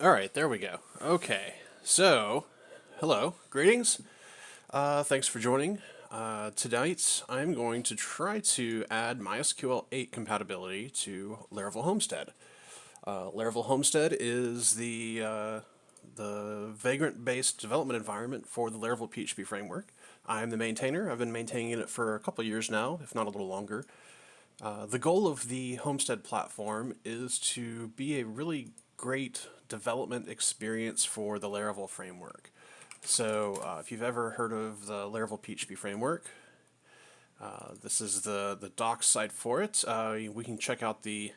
All right, there we go. Okay, so hello, greetings. Thanks for joining. Tonight, I'm going to try to add MySQL 8 compatibility to Laravel Homestead. Laravel Homestead is the Vagrant-based development environment for the Laravel PHP framework. I'm the maintainer. I've been maintaining it for a couple years now, if not a little longer. The goal of the Homestead platform is to be a really great development experience for the Laravel framework. So if you've ever heard of the Laravel PHP framework, this is the docs site for it. We can check out the,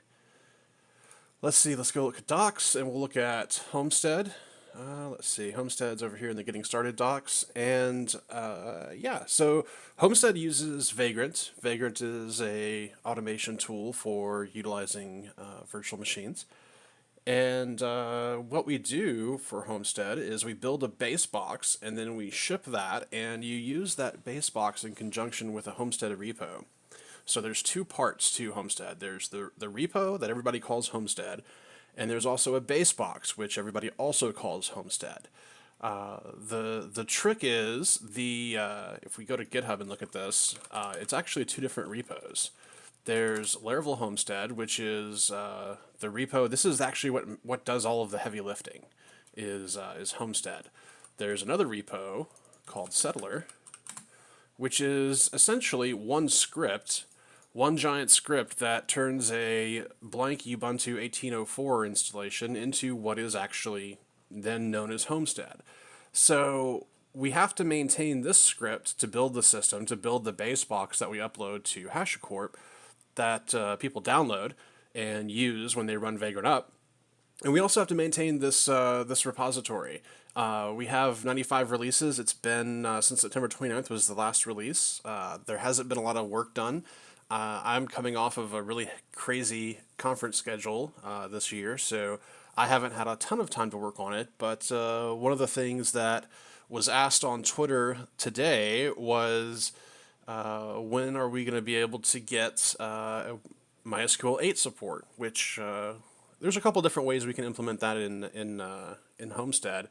let's go look at docs and we'll look at Homestead. Let's see, Homestead's over here in the Getting Started docs. And yeah, so Homestead uses Vagrant. Vagrant is a automation tool for utilizing virtual machines. And what we do for Homestead is we build a base box and then we ship that, and you use that base box in conjunction with a Homestead repo. So there's two parts to Homestead. There's the repo that everybody calls Homestead, and there's also a base box, which everybody also calls Homestead. The trick is if we go to GitHub and look at this, it's actually two different repos. There's Laravel Homestead, which is the repo. This is actually what does all of the heavy lifting, is Homestead. There's another repo called Settler, which is essentially one script, one giant script that turns a blank Ubuntu 18.04 installation into what is actually then known as Homestead. So we have to maintain this script to build the system, to build the base box that we upload to HashiCorp that people download and use when they run Vagrant up. And we also have to maintain this repository. We have 95 releases. It's been since September 29th was the last release. There hasn't been a lot of work done. I'm coming off of a really crazy conference schedule this year, so I haven't had a ton of time to work on it. But one of the things that was asked on Twitter today was, when are we going to be able to get MySQL 8 support? Which there's a couple different ways we can implement that in Homestead,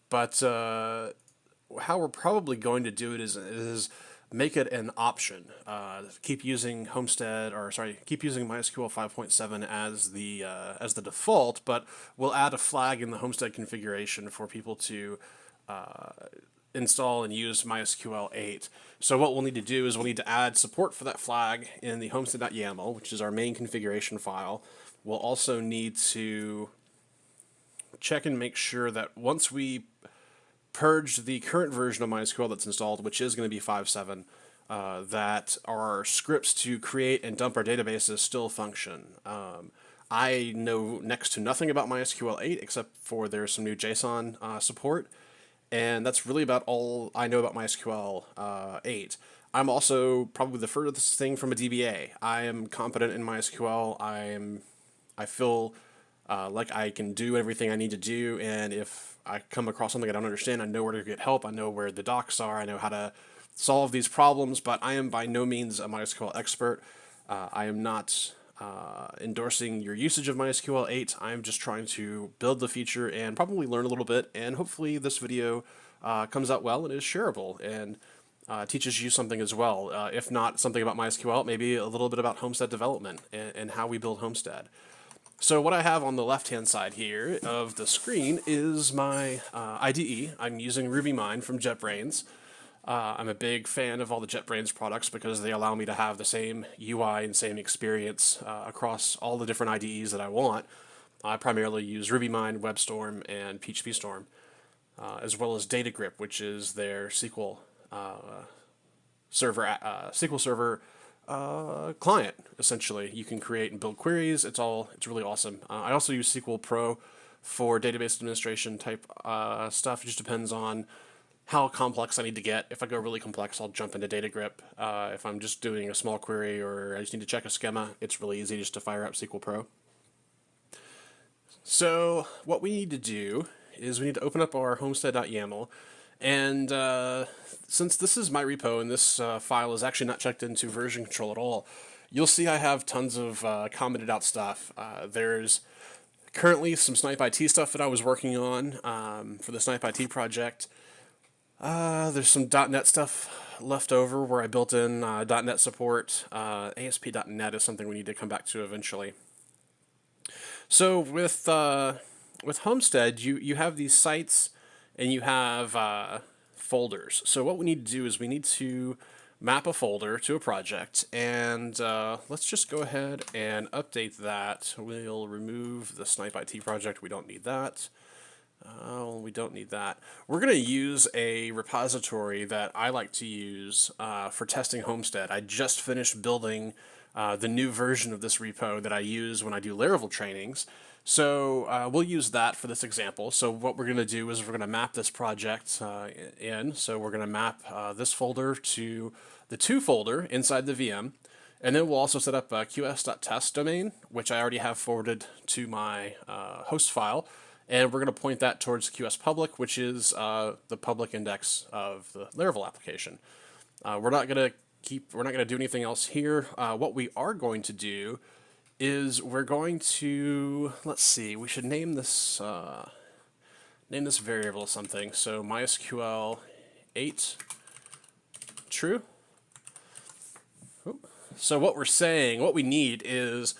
but how we're probably going to do it is make it an option. Keep using keep using MySQL 5.7 as the default, but we'll add a flag in the Homestead configuration for people to install and use MySQL 8. So what we'll need to do is we'll need to add support for that flag in the homestead.yaml, which is our main configuration file. We'll also need to check and make sure that once we purge the current version of MySQL that's installed, which is going to be 5.7, that our scripts to create and dump our databases still function. I know next to nothing about MySQL 8 except for there's some new JSON support, and that's really about all I know about MySQL 8. I'm also probably the furthest thing from a DBA. I am competent in MySQL. I feel like I can do everything I need to do, and if I come across something I don't understand, I know where to get help. I know where the docs are. I know how to solve these problems, but I am by no means a MySQL expert. I am not endorsing your usage of MySQL 8. I'm just trying to build the feature and probably learn a little bit, and hopefully this video comes out well and is shareable and teaches you something as well. If not something about MySQL, maybe a little bit about Homestead development and how we build Homestead. So what I have on the left-hand side here of the screen is my IDE. I'm using RubyMine from JetBrains. I'm a big fan of all the JetBrains products because they allow me to have the same UI and same experience across all the different IDEs that I want. I primarily use RubyMine, WebStorm, and PHPStorm, as well as DataGrip, which is their SQL Server client. Essentially, you can create and build queries. It's really awesome. I also use SQL Pro for database administration type stuff. It just depends on how complex I need to get. If I go really complex, I'll jump into DataGrip. If I'm just doing a small query or I just need to check a schema, it's really easy just to fire up SQL Pro. So what we need to do is we need to open up our homestead.yaml, and since this is my repo and this file is actually not checked into version control at all, you'll see I have tons of commented out stuff. There's currently some Snipe IT stuff that I was working on for the Snipe IT project. There's some .NET stuff left over where I built in .NET support. ASP.NET is something we need to come back to eventually. So with Homestead, you have these sites and you have folders. So what we need to do is we need to map a folder to a project, and let's just go ahead and update that. We'll remove the Snipe IT project. We don't need that. We don't need that. We're going to use a repository that I like to use for testing Homestead. I just finished building the new version of this repo that I use when I do Laravel trainings. So we'll use that for this example. So what we're going to do is we're going to map this project in. So we're going to map this folder to the to folder inside the VM. And then we'll also set up a qs.test domain, which I already have forwarded to my host file. And we're going to point that towards QS public, which is the public index of the Laravel application. We're not going to do anything else here. What we are going to do is we're going to, let's see, we should name this variable something. So MySQL 8 true. So what we're saying, what we need is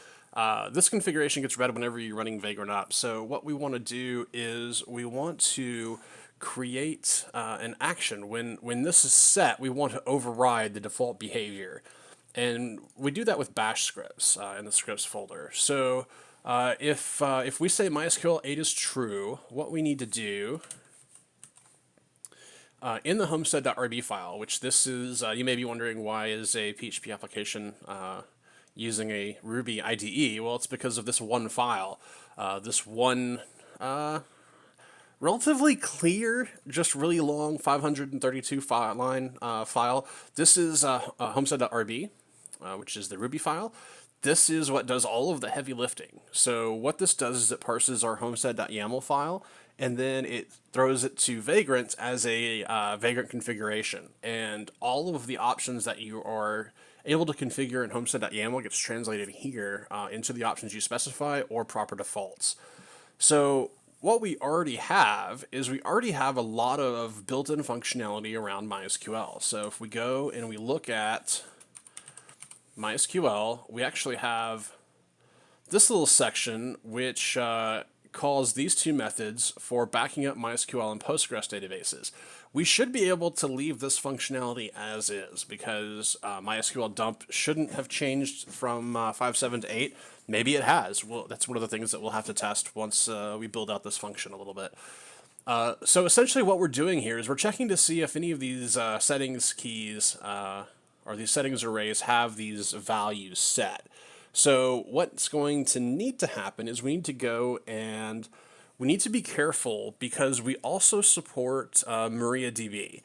this configuration gets read whenever you're running Vagrant up. So what we want to do is we want to create an action. When this is set, we want to override the default behavior. And we do that with bash scripts in the scripts folder. So if we say MySQL 8 is true, what we need to do in the homestead.rb file, which this is, you may be wondering why is a PHP application using a Ruby IDE. Well, it's because of this one file, this one relatively clear, just really long 532 line file. This is homestead.rb, which is the Ruby file. This is what does all of the heavy lifting. So what this does is it parses our homestead.yaml file, and then it throws it to Vagrant as a Vagrant configuration. And all of the options that you are able to configure in homestead.yaml gets translated here into the options you specify or proper defaults. So what we already have is we already have a lot of built-in functionality around MySQL. So if we go and we look at MySQL, we actually have this little section which calls these two methods for backing up MySQL and Postgres databases. We should be able to leave this functionality as is because MySQL dump shouldn't have changed from 5.7 to 8. Maybe it has. Well, that's one of the things that we'll have to test once we build out this function a little bit. So essentially what we're doing here is we're checking to see if any of these settings keys or these settings arrays have these values set. So what's going to need to happen is we need to go and we need to be careful because we also support MariaDB.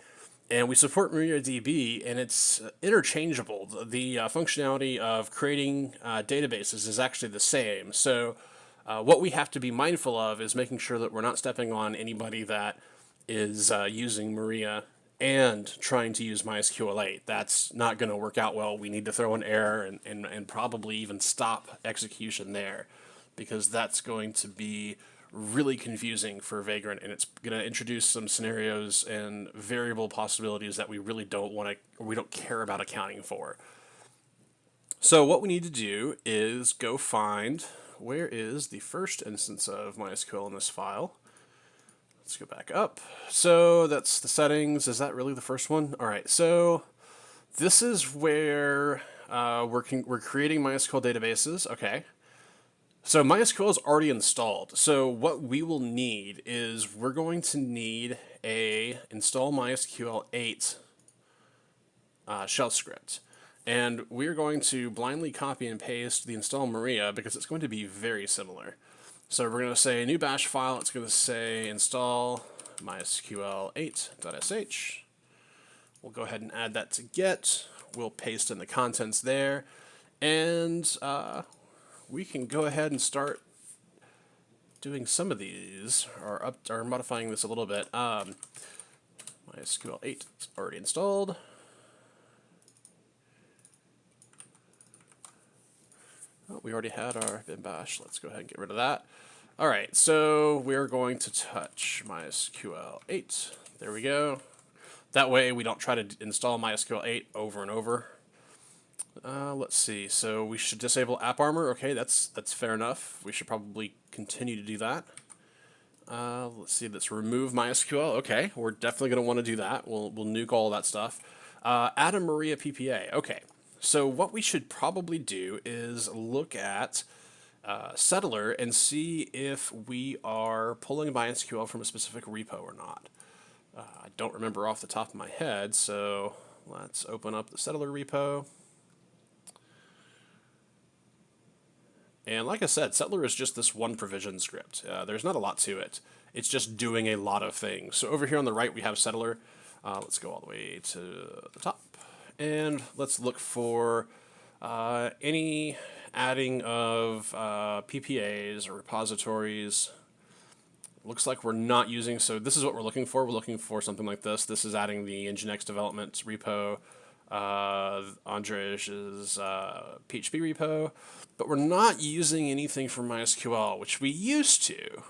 And we support MariaDB, and it's interchangeable. The functionality of creating databases is actually the same. So what we have to be mindful of is making sure that we're not stepping on anybody that is using Maria and trying to use MySQL 8. That's not going to work out well. We need to throw an error and probably even stop execution there because that's going to be really confusing for Vagrant, and it's going to introduce some scenarios and variable possibilities that we really don't want to, or we don't care about accounting for. So what we need to do is go find where is the first instance of MySQL in this file. Let's go back up. So that's the settings. Is that really the first one? All right. So this is where we're creating MySQL databases. Okay. So MySQL is already installed. So what we will need is we're going to need a install MySQL 8 shell script. And we're going to blindly copy and paste the install Maria because it's going to be very similar. So we're going to say new bash file. It's going to say install MySQL 8.sh. We'll go ahead and add that to get. We'll paste in the contents there. And we can go ahead and start doing some of these, or modifying this a little bit. MySQL 8 is already installed. Oh, we already had our bin bash. Let's go ahead and get rid of that. All right, so we're going to touch MySQL 8. There we go. That way we don't try to install MySQL 8 over and over. Let's see. So we should disable AppArmor. Okay, that's fair enough. We should probably continue to do that. Let's see. Let's remove MySQL. Okay, we're definitely going to want to do that. We'll nuke all that stuff. Add a Maria PPA. Okay. So what we should probably do is look at settler and see if we are pulling MySQL from a specific repo or not. I don't remember off the top of my head, so let's open up the settler repo. And like I said, settler is just this one provision script. There's not a lot to it. It's just doing a lot of things. So over here on the right, we have settler. Let's go all the way to the top. And let's look for any adding of PPAs or repositories. Looks like we're not using, so this is what we're looking for. We're looking for something like this. This is adding the Nginx development repo, Andrej's PHP repo, but we're not using anything from MySQL, which we used to.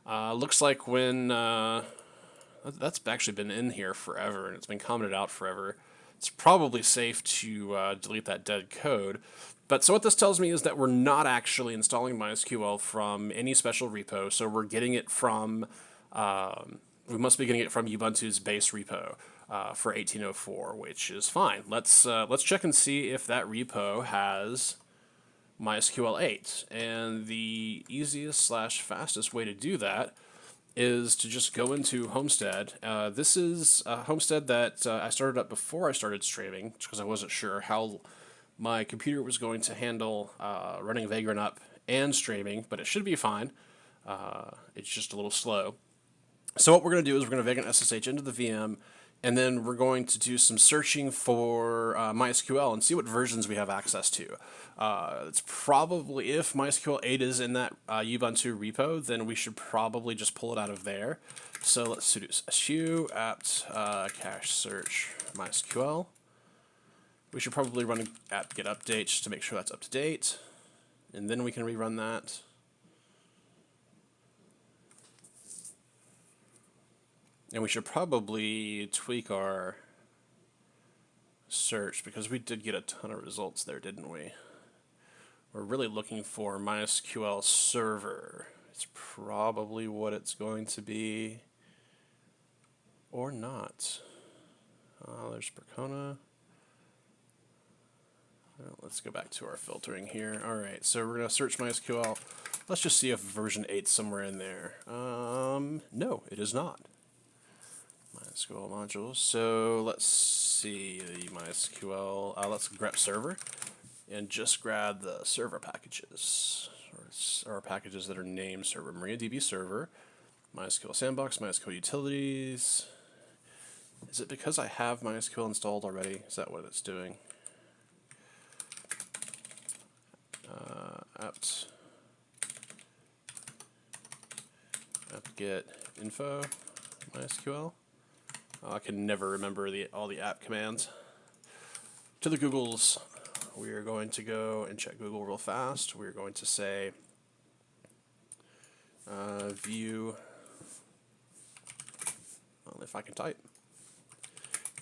Looks like when, that's actually been in here forever, and it's been commented out forever. It's probably safe to delete that dead code. But so what this tells me is that we're not actually installing MySQL from any special repo. So we're getting it from, we must be getting it from Ubuntu's base repo for 1804, which is fine. Let's check and see if that repo has MySQL 8. And the easiest / fastest way to do that is to just go into Homestead. This is a Homestead that I started up before I started streaming, because I wasn't sure how my computer was going to handle running Vagrant up and streaming, but it should be fine. It's just a little slow. So what we're going to do is we're going to Vagrant SSH into the VM, and then we're going to do some searching for MySQL and see what versions we have access to. It's probably, if MySQL 8 is in that Ubuntu repo, then we should probably just pull it out of there. So let's sudo su apt cache search MySQL. We should probably run an apt get update just to make sure that's up to date. And then we can rerun that. And we should probably tweak our search because we did get a ton of results there, didn't we? We're really looking for MySQL server. It's probably what it's going to be. Or not. There's Percona. Let's go back to our filtering here. Alright, so we're going to search MySQL. Let's just see if version 8's somewhere in there. No, it is not. MySQL modules. So let's see the MySQL. Let's grep server and just grab the server packages, or packages that are named server. MariaDB server, MySQL sandbox, MySQL utilities. Is it because I have MySQL installed already? Is that what it's doing? Apt get info MySQL. I can never remember all the app commands. To the Googles, we are going to go and check Google real fast. We're going to say view, well, if I can type,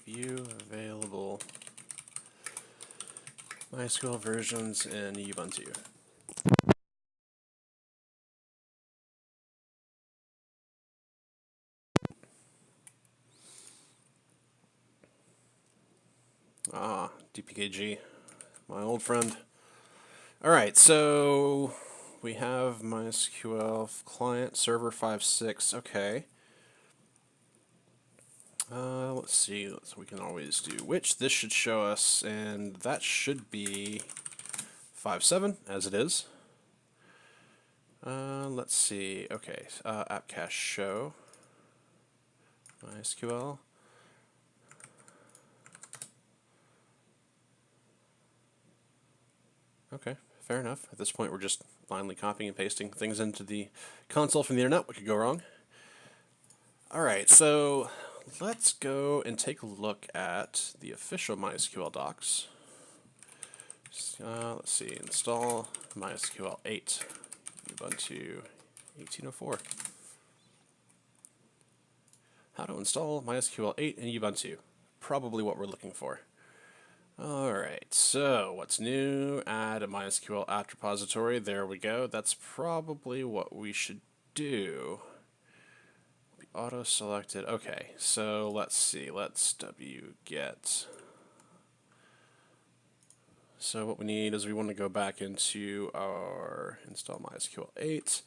view available MySQL versions in Ubuntu. DPKG, my old friend. Alright, so we have MySQL client server 5.6. Okay. Let's see. So we can always do which. This should show us, and that should be 5.7 as it is. Let's see. Okay. App cache show MySQL. Okay, fair enough. At this point, we're just blindly copying and pasting things into the console from the internet. What could go wrong? Alright, so let's go and take a look at the official MySQL docs. Let's see, install MySQL 8 Ubuntu 1804. How to install MySQL 8 in Ubuntu. Probably what we're looking for. Alright, so what's new? Add a MySQL apt repository. There we go. That's probably what we should do. Be auto-selected. Okay, so let's see. Let's wget. So what we need is we want to go back into our install MySQL 8.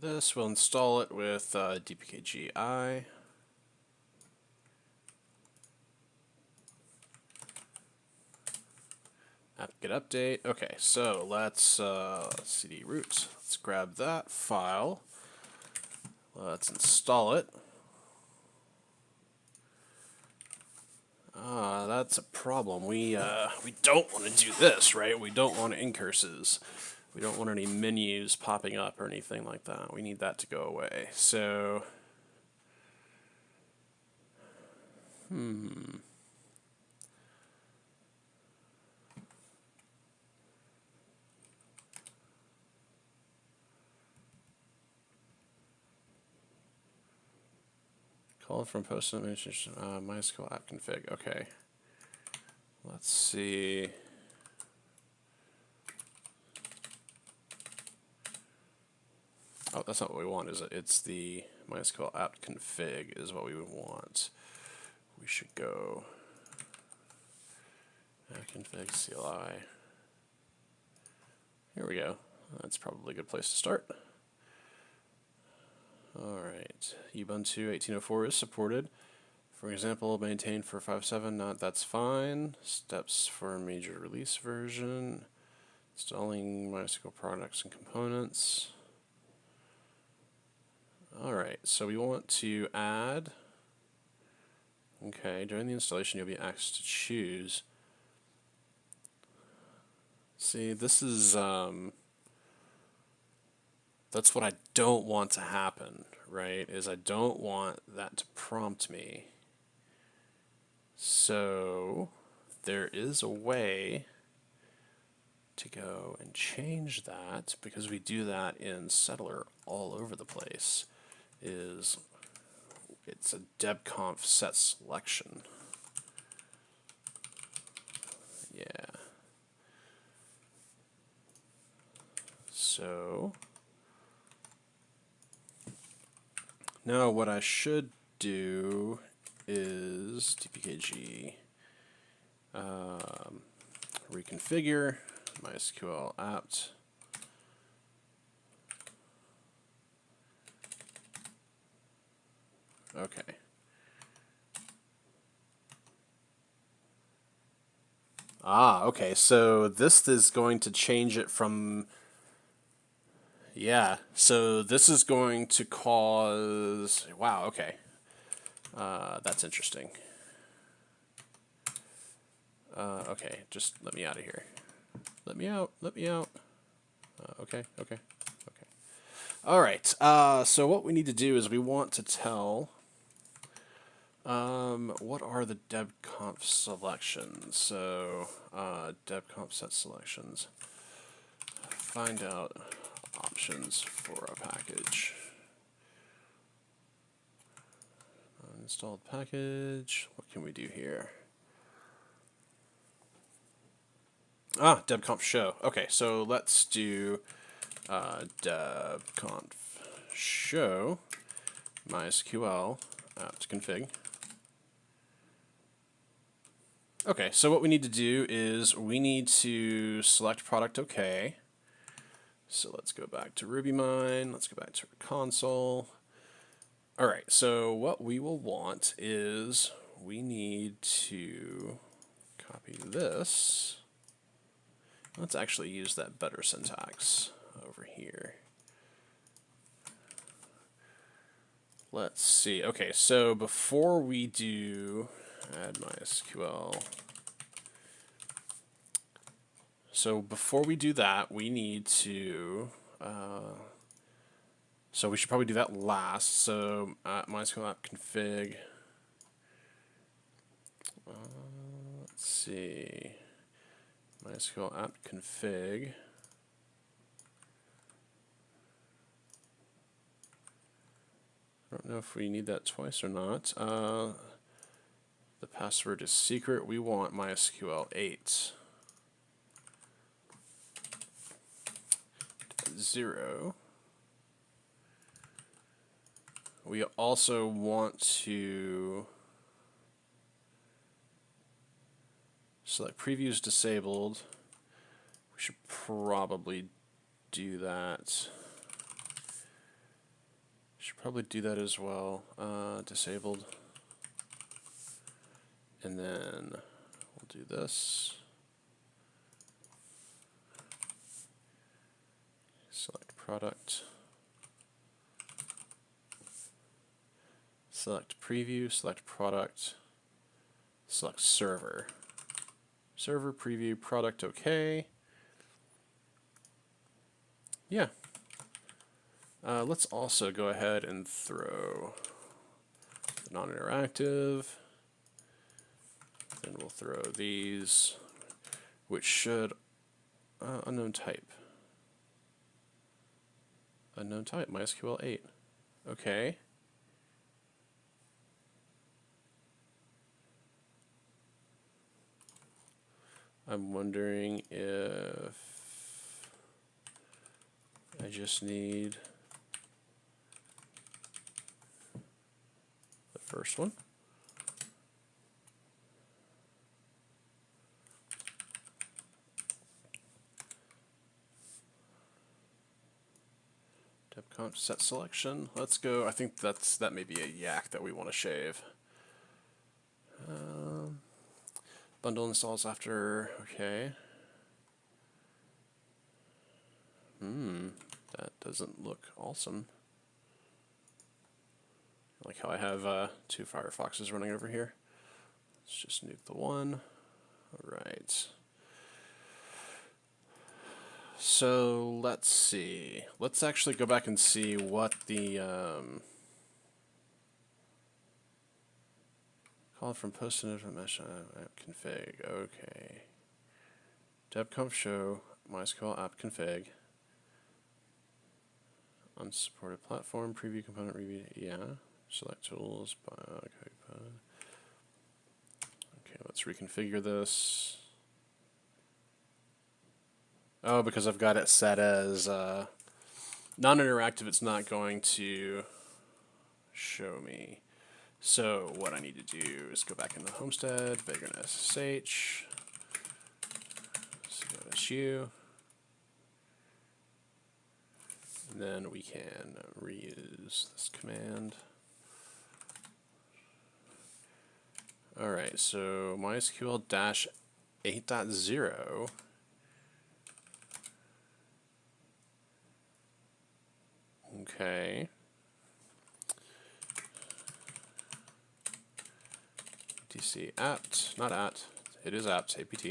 This, we'll install it with dpkgi. Apt-get update. Okay, so let's cd root. Let's grab that file. Let's install it. That's a problem. We don't want to do this, right? We don't want incurses. We don't want any menus popping up or anything like that. We need that to go away. So, call from post administration, MySQL app config. Okay. Let's see. Oh, that's not what we want, is it? It's the MySQL apt config is what we would want. We should go apt config CLI. Here we go. That's probably a good place to start. Alright, Ubuntu 1804 is supported. For example, maintained for 5.7, that's fine. Steps for major release version. Installing MySQL products and components. Alright, so we want to add, okay, during the installation you'll be asked to choose. See, this is, that's what I don't want to happen, right, is I don't want that to prompt me. So, there is a way to go and change that, because we do that in Settler all over the place. It's a debconf set selection. Yeah. So now what I should do is dpkg reconfigure MySQL apt. Okay. Okay, so this is going to change it from, yeah, so this is going to cause, wow, okay. That's interesting. Okay, just let me out of here. Let me out, let me out. Okay. All right, so what we need to do is we want to tell what are the debconf selections. So debconf set selections. Find out options for a package. Installed package. What can we do here? Debconf show. Okay, so let's do debconf show MySQL apt config. Okay, so what we need to do is we need to select product OK. So let's go back to RubyMine. Let's go back to our console. All right, so what we will want is we need to copy this. Let's actually use that better syntax over here. Let's see. Okay, so before we do add MySQL, so before we do that, we need to So we should probably do that last. So MySQL app config. Let's see. MySQL app config. I don't know if we need that twice or not. The password is secret. We want MySQL 8. 0. We also want to select previews disabled. We should probably do that. Should probably do that as well. Disabled. And then we'll do this. Select product. Select preview, select product, select server. Server, preview, product, okay. Yeah. Let's also go ahead and throw the non-interactive. Then we'll throw these, which should, unknown type. Unknown type, MySQL 8. Okay. I'm wondering if I just need the first one. Depconf set selection. Let's go. I think that may be a yak that we want to shave. Bundle installs after. Okay. That doesn't look awesome. I like how I have 2 Firefoxes running over here. Let's just nuke the one. All right. So let's see. Let's actually go back and see what the call from post and mesh app config. Okay. Depconf show MySQL app config. Unsupported platform preview component review. Yeah. Select tools. Okay, let's reconfigure this. Oh, because I've got it set as non-interactive, it's not going to show me. So what I need to do is go back into Homestead, vagrant SSH, CSU, and then we can reuse this command. All right, so MySQL dash 8.0. Okay. DC apt, not at, it is apt, apt.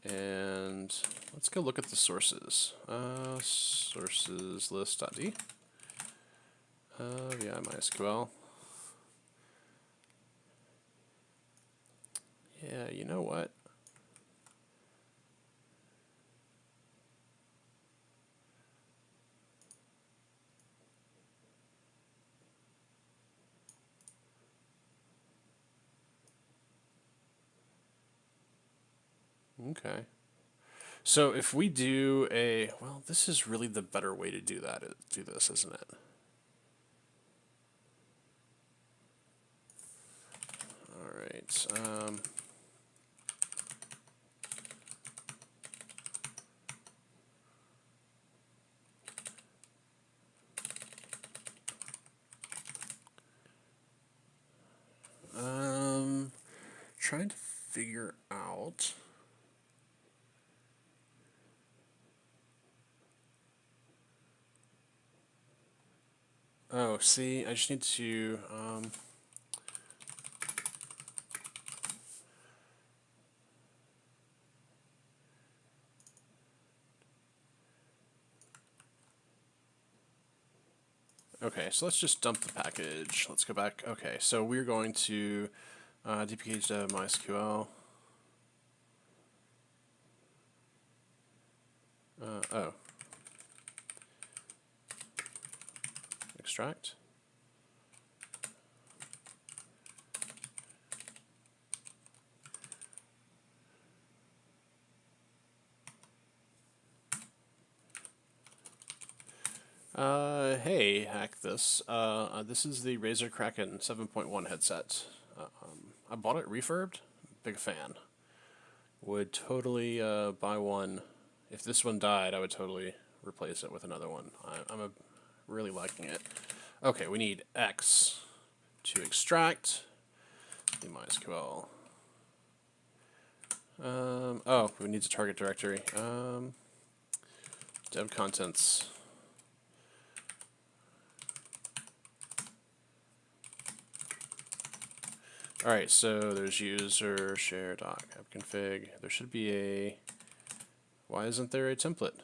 And let's go look at the sources. Sources list.d. Yeah, MySQL. Yeah, you know what? Okay. So if we do a, well, this is really the better way to do that, do this, isn't it? All right. Trying to figure out. Oh, see, I just need to. Okay, so let's just dump the package. Let's go back. Okay, so we're going to dpkg MySQL. Oh. Extract. Hey, hack this. This is the Razer Kraken 7.1 headset. I bought it refurbed. Big fan. Would totally buy one. If this one died, I would totally replace it with another one. I'm really liking it. Okay, we need X to extract the MySQL. Oh, we need a target directory. Dev contents. Alright, so there's user share doc app config. There should be a... Why isn't there a template?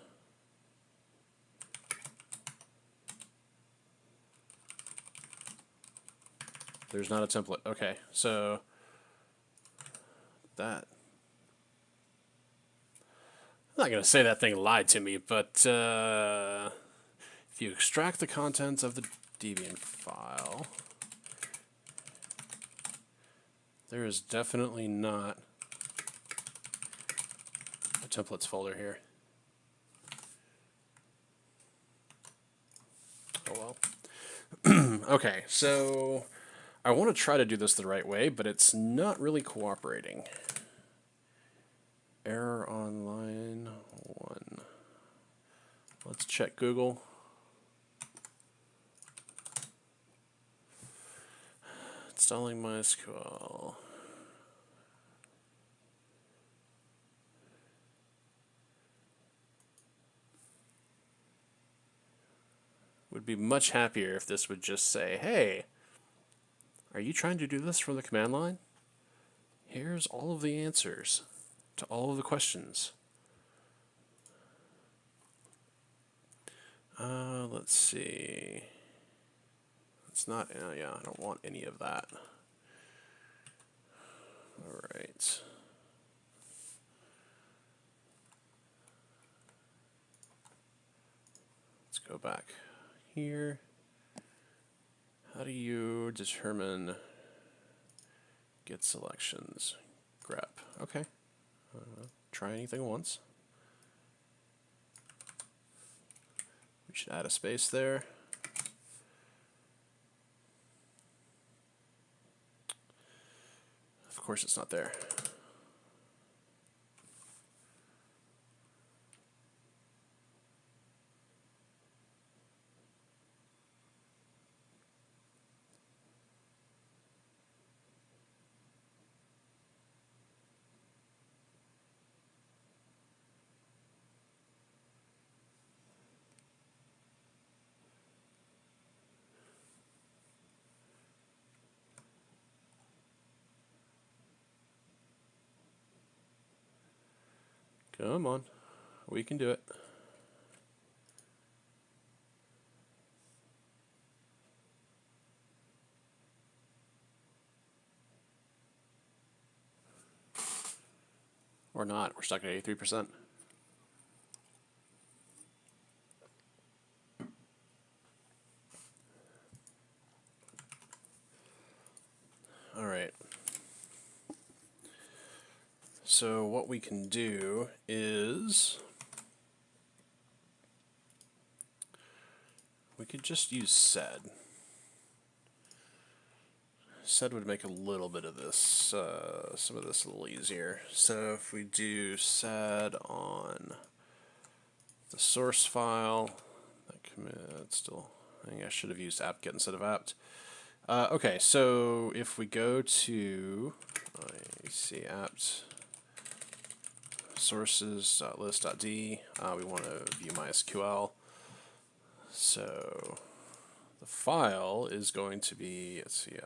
There's not a template. Okay, so that... I'm not going to say that thing lied to me, but if you extract the contents of the Debian file, there is definitely not a templates folder here. Oh well. Okay, so I want to try to do this the right way, but it's not really cooperating. Error on line 1. Let's check Google. Installing MySQL. Would be much happier if this would just say, hey, are you trying to do this from the command line? Here's all of the answers to all of the questions. Let's see. It's not, yeah, I don't want any of that. All right. Let's go back here. How do you determine get selections? Grep. Okay. Try anything once. We should add a space there. Of course it's not there. Come on. We can do it. Or not. We're stuck at 83%. All right. So what we can do is we could just use sed. Sed would make a little bit of this, some of this a little easier. So if we do sed on the source file, that commit still, I think I should have used apt-get instead of apt. Okay, so if we go to, see apt sources.list.d, we want to view MySQL. So the file is going to be, let's see,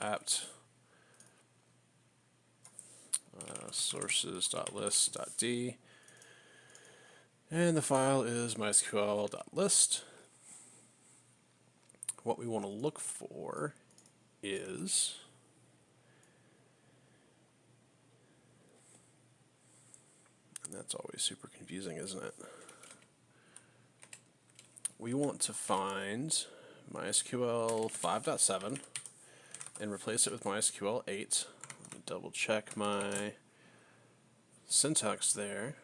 apt sources.list.d, and the file is mysql.list. what we want to look for is and that's always super confusing, isn't it? We want to find MySQL 5.7 and replace it with MySQL 8. Let me double check my syntax there.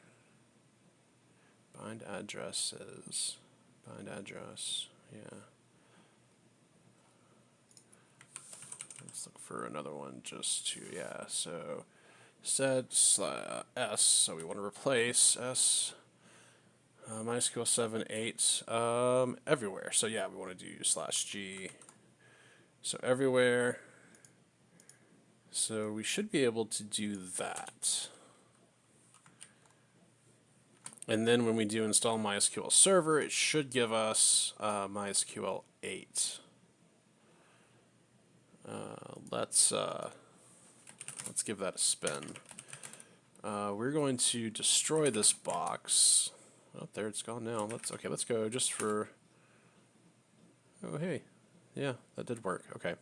Bind addresses. Bind address. Yeah. Let's look for another one just to, yeah, so set S, so we want to replace S, MySQL 7, 8, everywhere. So yeah, we want to do /G. So everywhere. So we should be able to do that. And then when we do install MySQL Server, it should give us MySQL 8. Let's give that a spin. We're going to destroy this box. Oh, there it's gone now. Let's go just for. Oh, hey, yeah, that did work. Okay.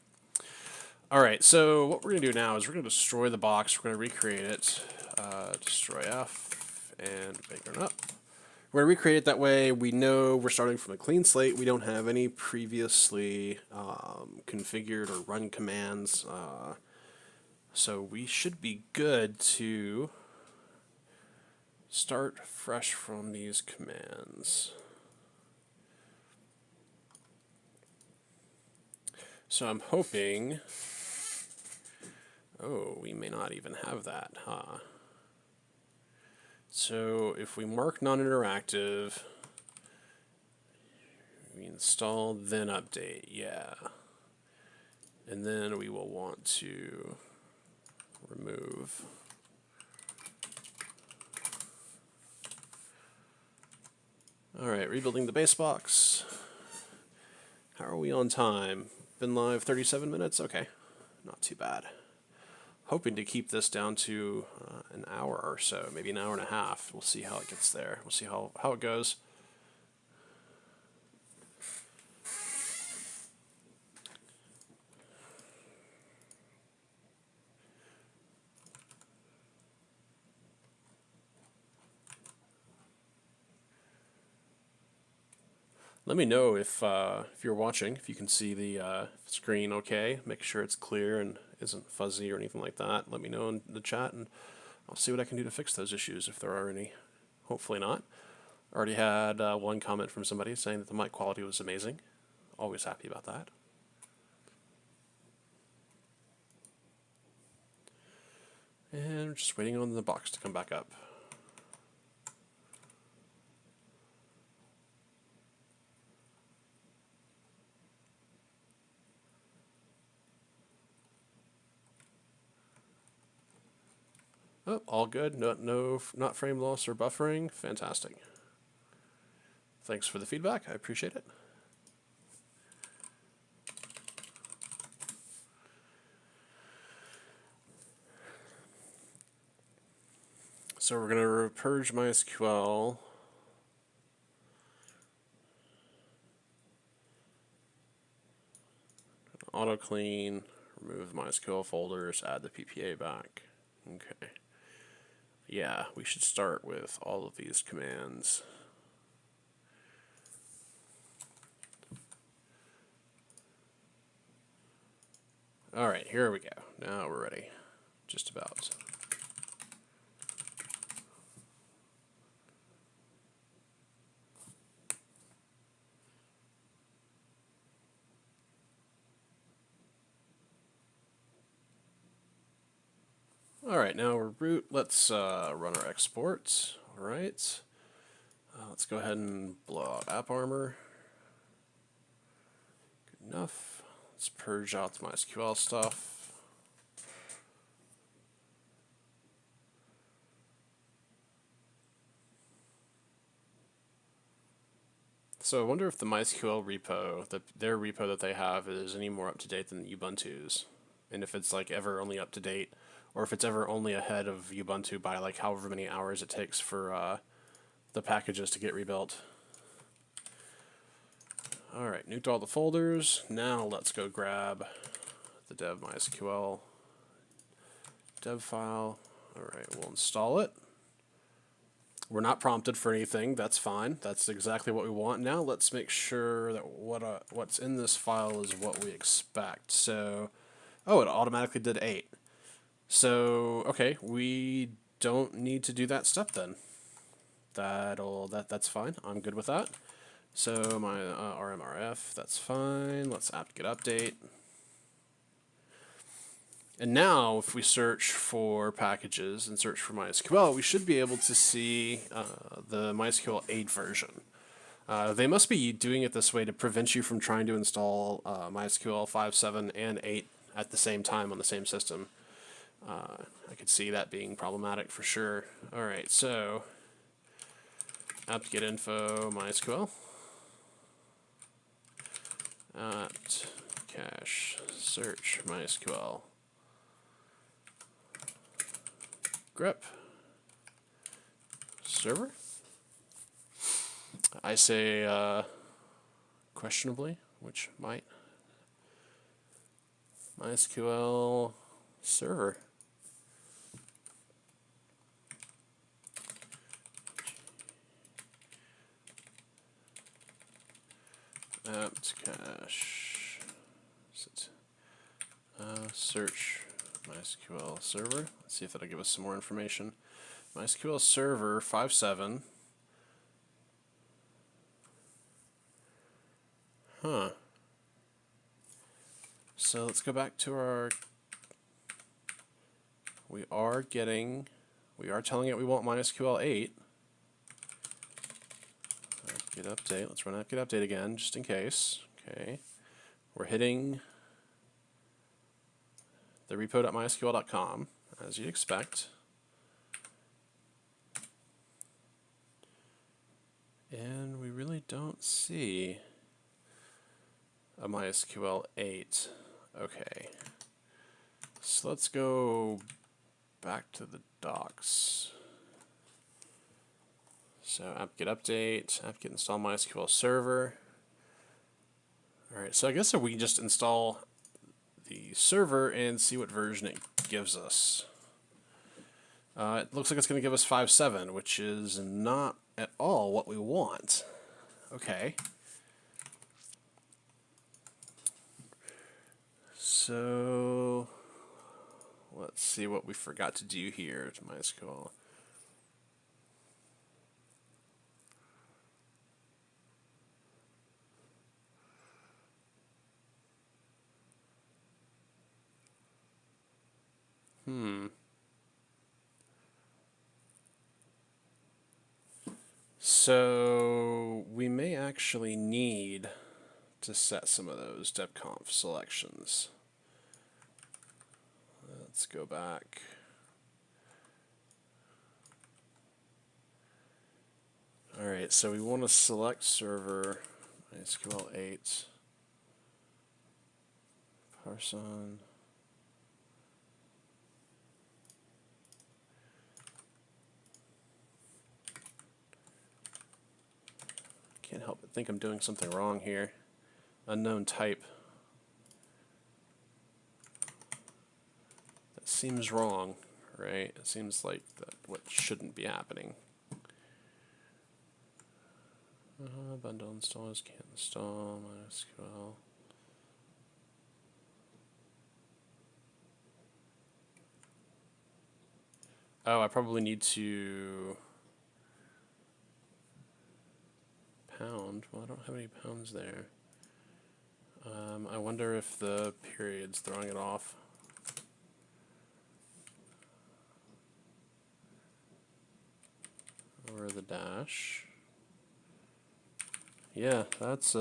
All right. So what we're gonna do now is we're gonna destroy the box. We're gonna recreate it. Destroy F and bacon up. We're going to recreate it that way. We know we're starting from a clean slate. We don't have any previously configured or run commands. So we should be good to start fresh from these commands. So I'm hoping... Oh, we may not even have that, huh? So if we mark non-interactive, we install, then update, yeah. And then we will want to remove. All right, rebuilding the base box. How are we on time? Been live 37 minutes? Okay, not too bad. Hoping to keep this down to an hour or so, maybe an hour and a half. We'll see how it gets there. We'll see how it goes. Let me know if you're watching, if you can see the screen okay. Make sure it's clear and isn't fuzzy or anything like that. Let me know in the chat, and I'll see what I can do to fix those issues if there are any. Hopefully not. Already had one comment from somebody saying that the mic quality was amazing. Always happy about that. And we're just waiting on the box to come back up. Oh, all good. Not frame loss or buffering. Fantastic. Thanks for the feedback. I appreciate it. So we're going to purge MySQL. Auto clean. Remove MySQL folders. Add the PPA back. Okay. Yeah, we should start with all of these commands. All right, here we go. Now we're ready. Just about. All right, now we're root. Let's run our export. All right. Let's go ahead and blow out AppArmor. Good enough. Let's purge out the MySQL stuff. So I wonder if the MySQL repo, their repo that they have, is any more up to date than Ubuntu's, and if it's like ever only up to date, or if it's ever only ahead of Ubuntu by like however many hours it takes for the packages to get rebuilt. All right, nuked all the folders. Now let's go grab the dev MySQL dev file. All right, we'll install it. We're not prompted for anything. That's fine. That's exactly what we want. Now let's make sure that what's in this file is what we expect. So, oh, it automatically did 8. So, okay, we don't need to do that step then. That's fine. I'm good with that. So my RMRF, that's fine. Let's apt-get update. And now, if we search for packages and search for MySQL, we should be able to see the MySQL 8 version. They must be doing it this way to prevent you from trying to install MySQL 5, 7, and 8 at the same time on the same system. I could see that being problematic for sure. All right, so apt-get info MySQL. Apt cache search MySQL. Grep server. I say questionably, which might. MySQL server. Apt cache search MySQL server. Let's see if that'll give us some more information. MySQL server 5.7. Huh. So let's go back to our. We are telling it we want MySQL 8. Apt-get update. Let's run apt-get update again, just in case. Okay. We're hitting the repo.mysql.com, as you'd expect. And we really don't see a MySQL 8. Okay. So let's go back to the docs. So apt-get update, apt-get install MySQL server. All right, so I guess if we can just install the server and see what version it gives us. It looks like it's going to give us 5.7, which is not at all what we want. Okay. So let's see what we forgot to do here to MySQL. So we may actually need to set some of those debconf selections. Let's go back. All right, so we want to select server MySQL 8. Parse on. Can't help but think I'm doing something wrong here. Unknown type. That seems wrong, right? It seems like that what shouldn't be happening. Bundle installers can't install MySQL. Oh, I probably need to pound. Well, I don't have any pounds there. I wonder if the period's throwing it off. Or the dash. Yeah, that's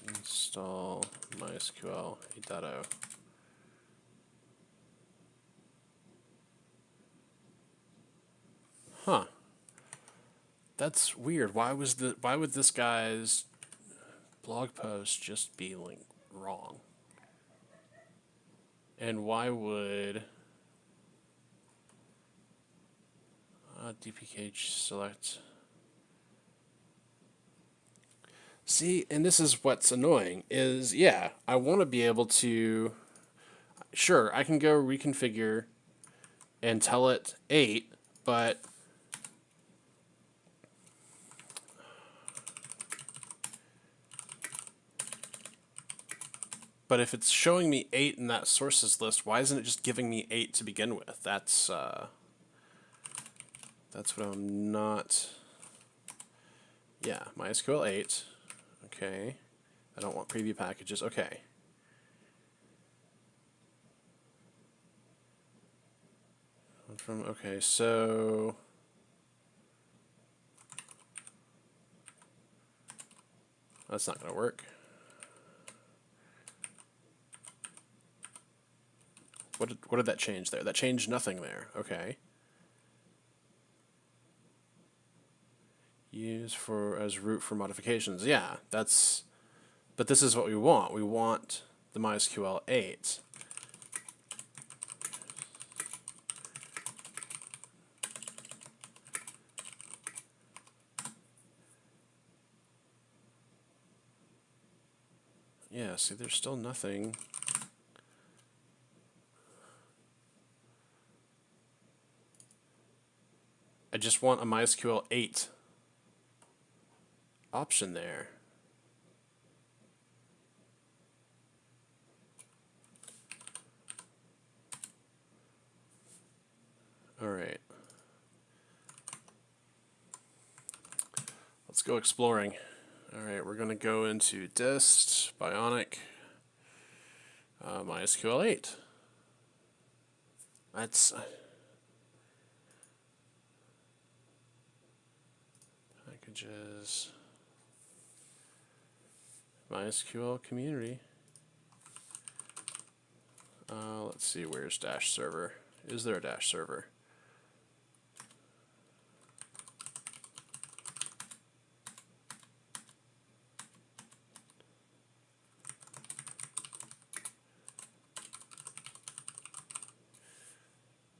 install MySQL 8.0. Huh. That's weird. Why would this guy's blog post just be wrong? And why would dpkg select. See, and this is what's annoying is, yeah, I want to be able to, sure, I can go reconfigure and tell it 8, but if it's showing me 8 in that sources list, why isn't it just giving me 8 to begin with? That's what I'm not. Yeah, MySQL 8. Okay. I don't want preview packages. Okay. Okay, so that's not going to work. What did that change there? That changed nothing there. Okay. Use as root for modifications. Yeah, that's. But this is what we want. We want the MySQL 8. Yeah, see, there's still nothing. I just want a MySQL 8 option there. All right. Let's go exploring. All right, we're going to go into dist, Bionic, MySQL 8. That's packages, MySQL community. Let's see, where's dash server? Is there a dash server?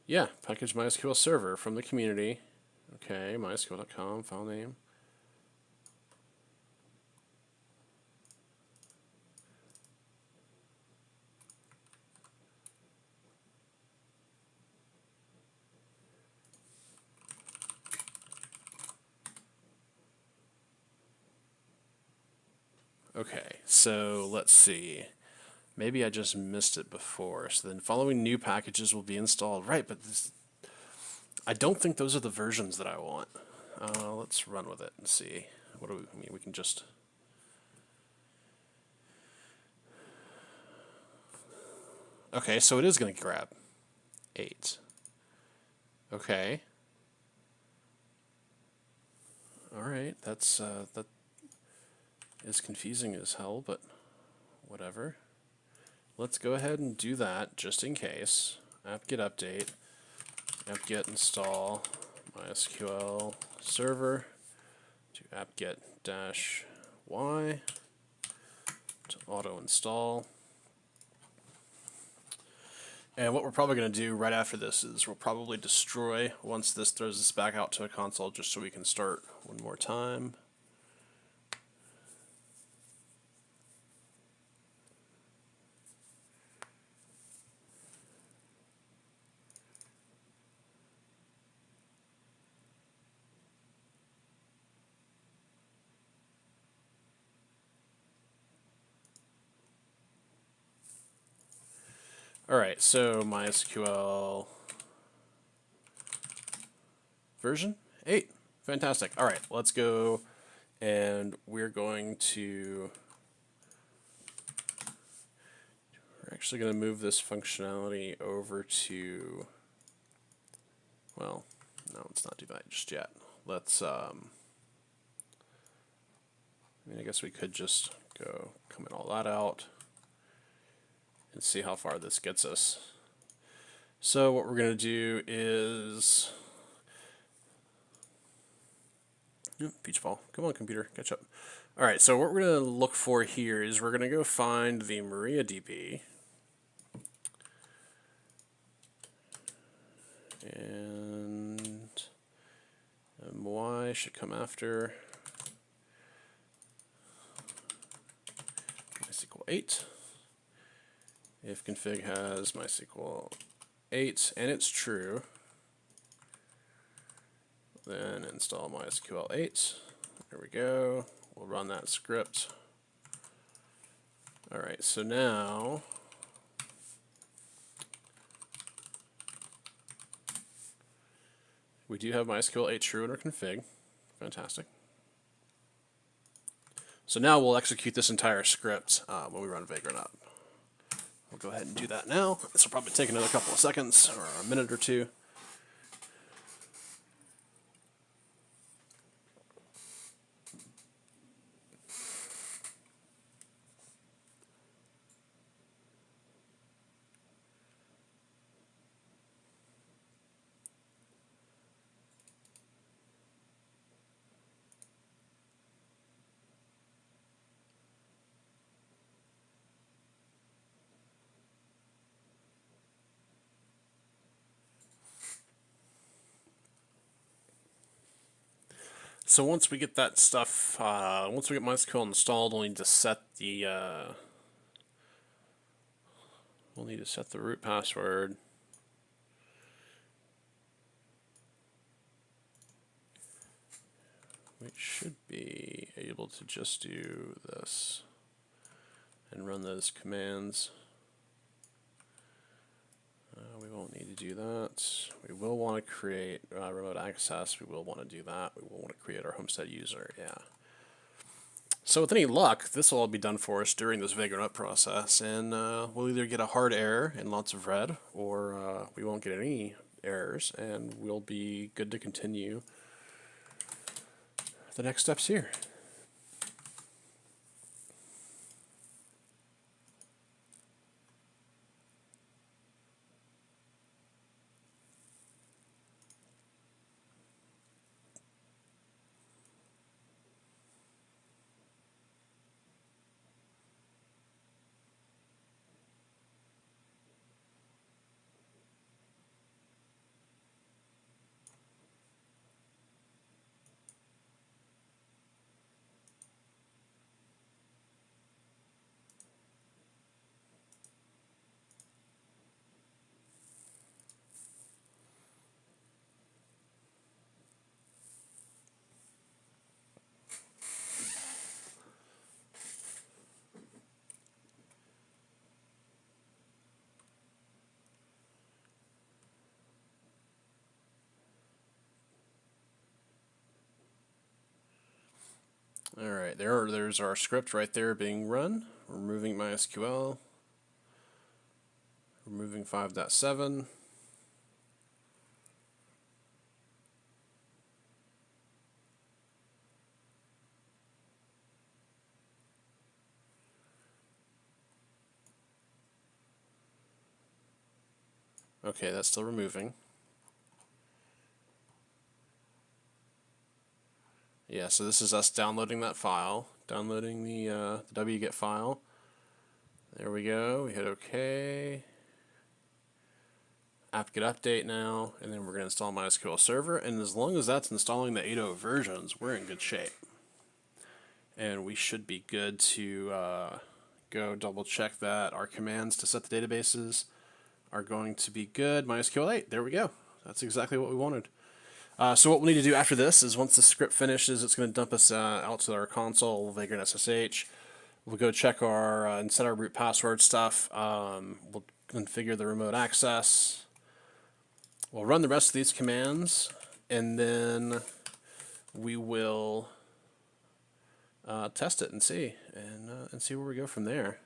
Yeah, package MySQL server from the community. Okay, mysql.com, file name. Okay, so let's see. Maybe I just missed it before. So then following new packages will be installed. Right, but I don't think those are the versions that I want. Let's run with it and see. What do we, I mean, we can just... Okay, so it is going to grab 8. Okay. Alright, that's, that is confusing as hell, but whatever. Let's go ahead and do that just in case. apt-get update, apt-get install MySQL server to apt-get -y to auto install. And what we're probably going to do right after this is we'll probably destroy once this throws us back out to a console just so we can start one more time. Alright, so MySQL version 8. Fantastic. Alright, let's go and we're actually going to move this functionality over to, well, no, let's not do that just yet. Let's, I mean, I guess we could just go comment all that out and see how far this gets us. So what we're going to do is, peach ball, come on computer, catch up. All right, so what we're going to look for here is we're going to go find the MariaDB, and should come after MySQL 8. If config has MySQL 8 and it's true, then install MySQL 8. There we go. We'll run that script. Alright, so now we do have MySQL 8 true in our config. Fantastic. So now we'll execute this entire script when we run Vagrant up. We'll go ahead and do that now. This will probably take another couple of seconds or a minute or two. So once we get that stuff, once we get MySQL installed, we'll need to set the root password. We should be able to just do this and run those commands. We won't need to do that. We will want to create remote access. We will want to do that. We will want to create our Homestead user. Yeah. So with any luck, this will all be done for us during this Vagrant up process, and we'll either get a hard error and lots of red, or we won't get any errors, and we'll be good to continue the next steps here. Alright, there's our script right there being run. Removing MySQL. Removing 5.7. Okay, that's still removing. Yeah, so this is us downloading that file, downloading the wget file. There we go. We hit OK. Apt-get update now, and then we're going to install MySQL Server. And as long as that's installing the 8.0 versions, we're in good shape. And we should be good to go double check that our commands to set the databases are going to be good. MySQL 8, there we go. That's exactly what we wanted. So what we'll need to do after this is once the script finishes, it's going to dump us out to our console, Vagrant SSH. We'll go check our and set our root password stuff. We'll configure the remote access. We'll run the rest of these commands, and then we will test it and see where we go from there.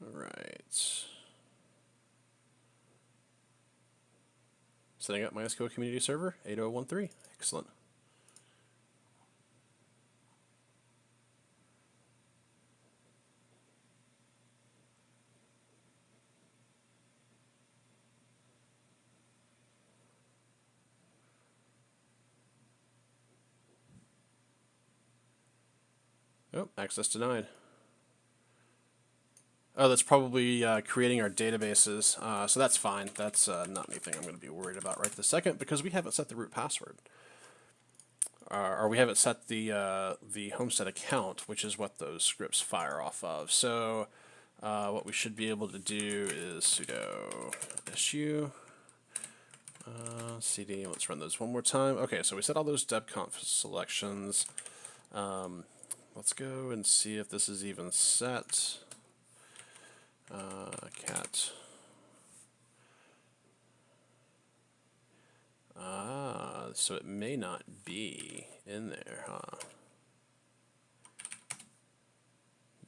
All right. Setting up MySQL Community Server 8.0.13. Excellent. Oh, access denied. Oh, that's probably creating our databases. So that's fine. That's not anything I'm going to be worried about right this second because we haven't set the root password. Or we haven't set the Homestead account, which is what those scripts fire off of. So what we should be able to do is sudo su cd. Let's run those one more time. Okay, so we set all those debconf selections. Let's go and see if this is even set. Cat. So it may not be in there, huh?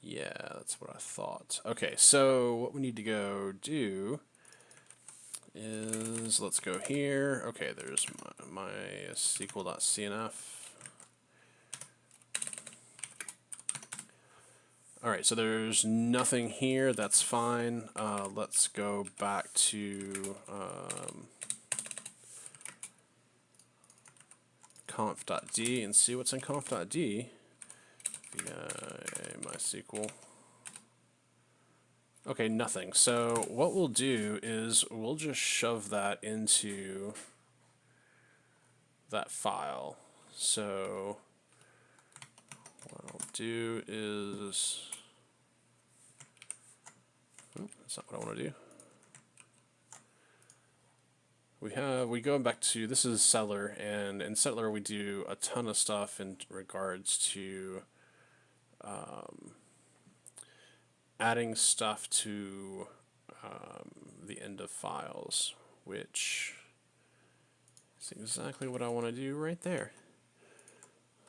Yeah, that's what I thought. Okay, so what we need to go do is, let's go here. Okay, there's my MySQL.cnf. Alright, so there's nothing here, that's fine. Let's go back to conf.d and see what's in conf.d via MySQL. Okay, nothing. So what we'll do is we'll just shove that into that file. So what I'll do is, that's not what I want to do. We go back to, this is Settler, and in Settler we do a ton of stuff in regards to adding stuff to the end of files, which is exactly what I want to do right there.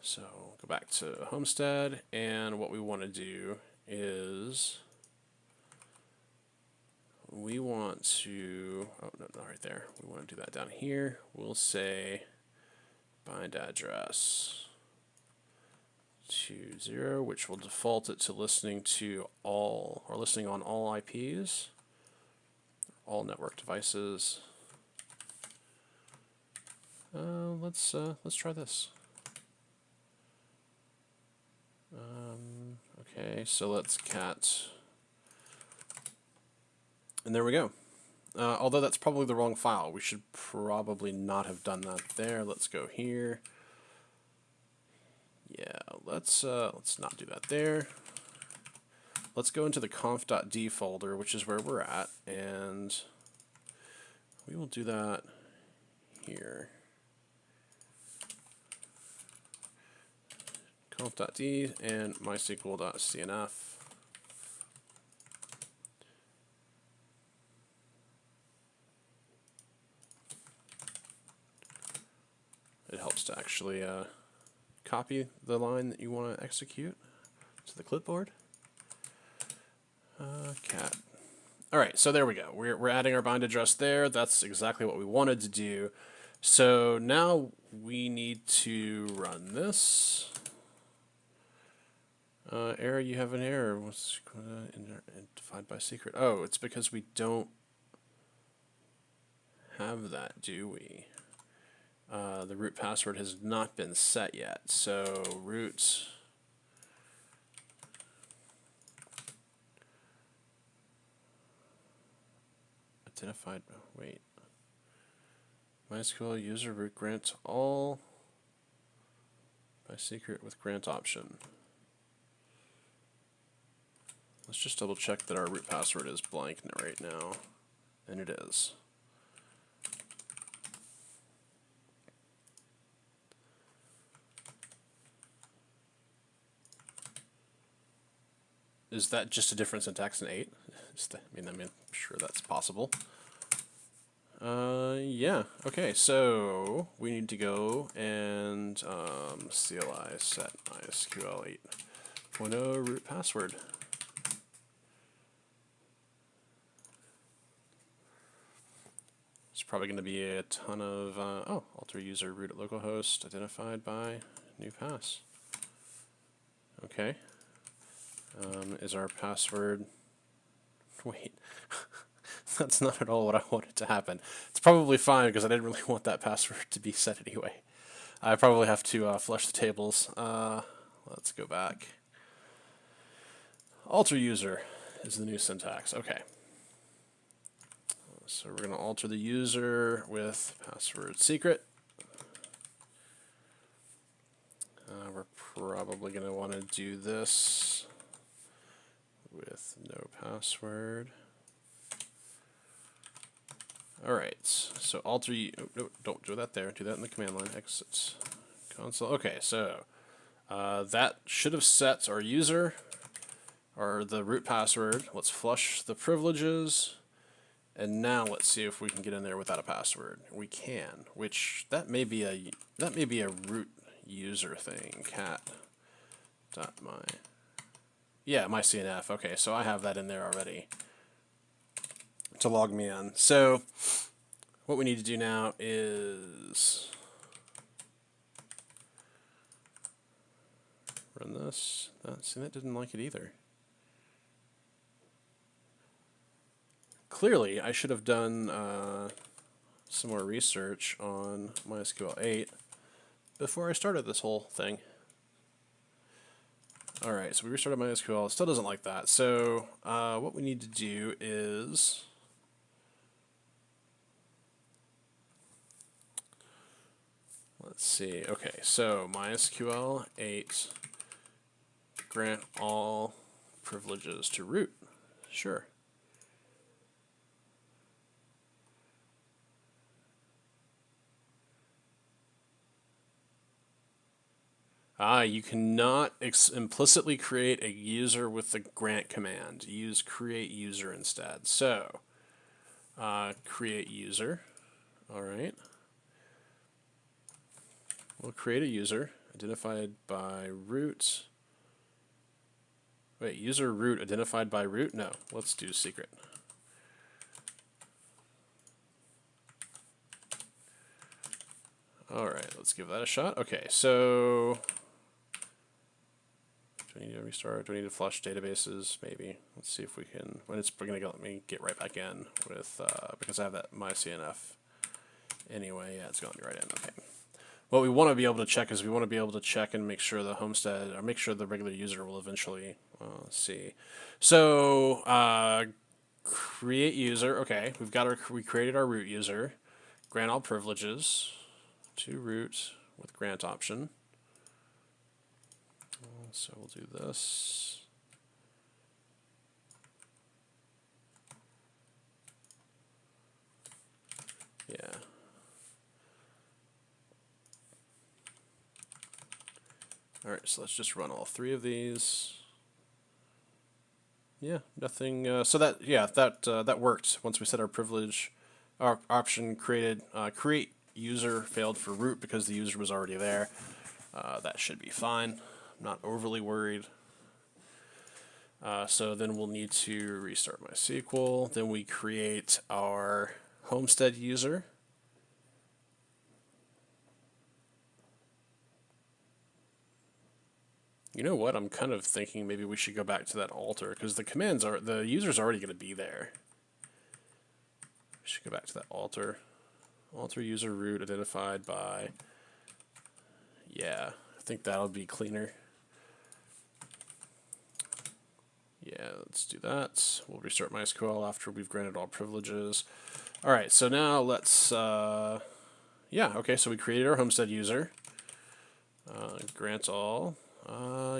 So go back to Homestead, and what we want to do is we want to, oh no, not right there. We want to do that down here. We'll say bind address to 0, which will default it to listening to all, or listening on all IPs, all network devices. Let's try this. Okay, so let's cat, and there we go. Although that's probably the wrong file. We should probably not have done that there. Let's go here. Yeah, let's not do that there. Let's go into the conf.d folder, which is where we're at, and we will do that here. Conf.d and MySQL.cnf. It helps to actually copy the line that you want to execute to the clipboard. Cat. Alright, so there we go. We're adding our bind address there. That's exactly what we wanted to do. So now we need to run this. Error, you have an error. What's defined by secret? Oh, it's because we don't have that, do we? The root password has not been set yet. So root identified. Wait. MySQL user root grant all by secret with grant option. Let's just double check that our root password is blank right now, and it is. Is that just a different syntax in 8? I mean, I'm sure that's possible. Yeah. Okay, so we need to go and CLI set MySQL 8.0 root password. It's probably going to be a ton of, alter user root at localhost identified by new pass. Okay. Is our password, wait, that's not at all what I wanted to happen. It's probably fine because I didn't really want that password to be set anyway. I probably have to flush the tables. Let's go back. Alter user is the new syntax. Okay. So we're going to alter the user with password secret. We're probably going to want to do this with no password. All right, so alter, no, don't do that there. Do that in the command line. Exit console. Okay, so that should have set our user or the root password. Let's flush the privileges. And now let's see if we can get in there without a password. We can, which that may be a root user thing. Yeah, my CNF. Okay, so I have that in there already to log me in. So what we need to do now is run this. See, that didn't like it either. Clearly, I should have done some more research on MySQL 8 before I started this whole thing. Alright, so we restarted MySQL. It still doesn't like that. So what we need to do is let's see. Okay, so MySQL 8 grant all privileges to root. Sure. You cannot implicitly create a user with the grant command. Use create user instead. So, create user. All right. We'll create a user identified by root. Wait, user root identified by root? No, let's do secret. All right, let's give that a shot. Okay, so do I need to restart? Do I need to flush databases? Maybe. Let's see if we can. When it's going to let me get right back in with because I have that MyCNF anyway. Yeah, it's going to be right in. Okay. What we want to be able to check is we want to be able to check and make sure the Homestead or make sure the regular user will eventually see. So create user. Okay, we created our root user. Grant all privileges to root with grant option. So we'll do this. Yeah. All right, so let's just run all three of these. Yeah, nothing. So that that worked. Once we set our privilege, our option created create user failed for root because the user was already there. That should be fine. I'm not overly worried. So then we'll need to restart MySQL. Then we create our Homestead user. You know what? I'm kind of thinking maybe we should go back to that alter because the user's already going to be there. We should go back to that alter. Alter user root identified by. Yeah, I think that'll be cleaner. Yeah, let's do that. We'll restart MySQL after we've granted all privileges. All right, so now let's, yeah, okay, so we created our Homestead user. Grant all.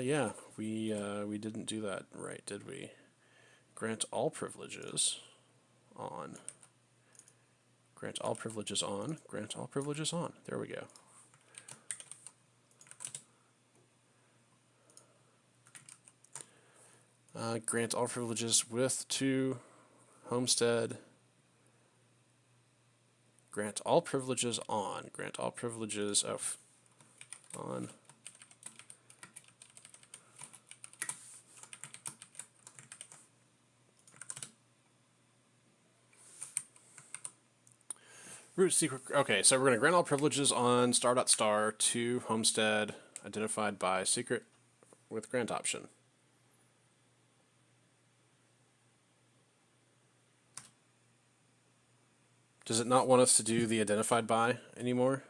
Yeah, we didn't do that right, did we? Grant all privileges on. Grant all privileges on. Grant all privileges on. There we go. Grant all privileges with to Homestead. Grant all privileges on. Grant all privileges on. Root secret. Okay, so we're going to grant all privileges on star.star to Homestead identified by secret with grant option. Does it not want us to do the identified by anymore?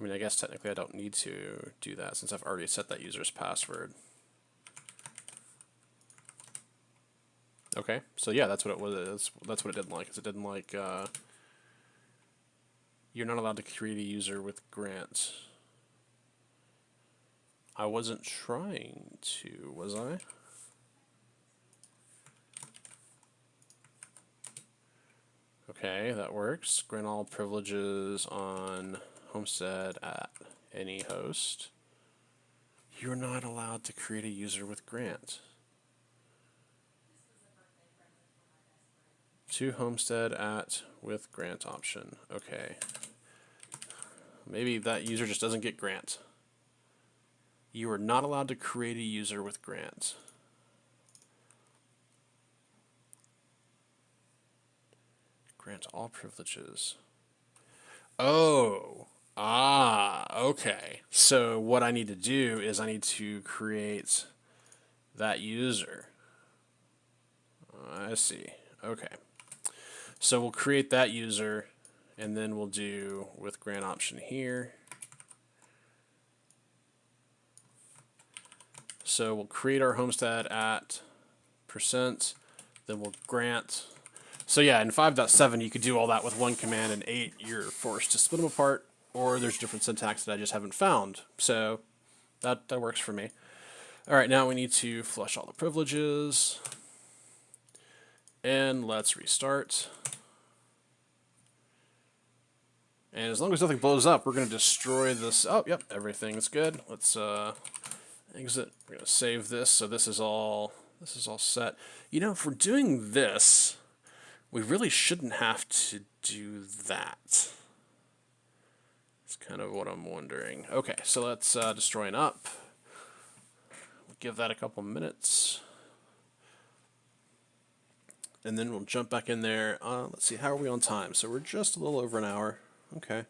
I mean, I guess technically I don't need to do that since I've already set that user's password. Okay, so yeah, that's what it was. That's what it didn't like. Is it didn't like you're not allowed to create a user with grants. I wasn't trying to, was I? Okay, that works. Grant all privileges on Homestead at any host. You're not allowed to create a user with grant. To Homestead at with grant option. Okay. Maybe that user just doesn't get grant. You are not allowed to create a user with grant. Grant all privileges. Oh. Okay. So what I need to do is I need to create that user. I see. Okay. So we'll create that user, and then we'll do with grant option here. So we'll create our homestead at %, then we'll grant. So yeah, in 5.7 you could do all that with one command. In 8 you're forced to split them apart, or there's different syntax that I just haven't found. So that works for me. All right, now we need to flush all the privileges. And let's restart. And as long as nothing blows up, we're going to destroy this. Oh, yep, everything's good. Let's exit. We're going to save this. So this is all set. You know, if we're doing this, we really shouldn't have to do that. That's kind of what I'm wondering. Okay, so let's destroy an up. We'll give that a couple minutes. And then we'll jump back in there. Let's see, how are we on time? So we're just a little over an hour. Okay,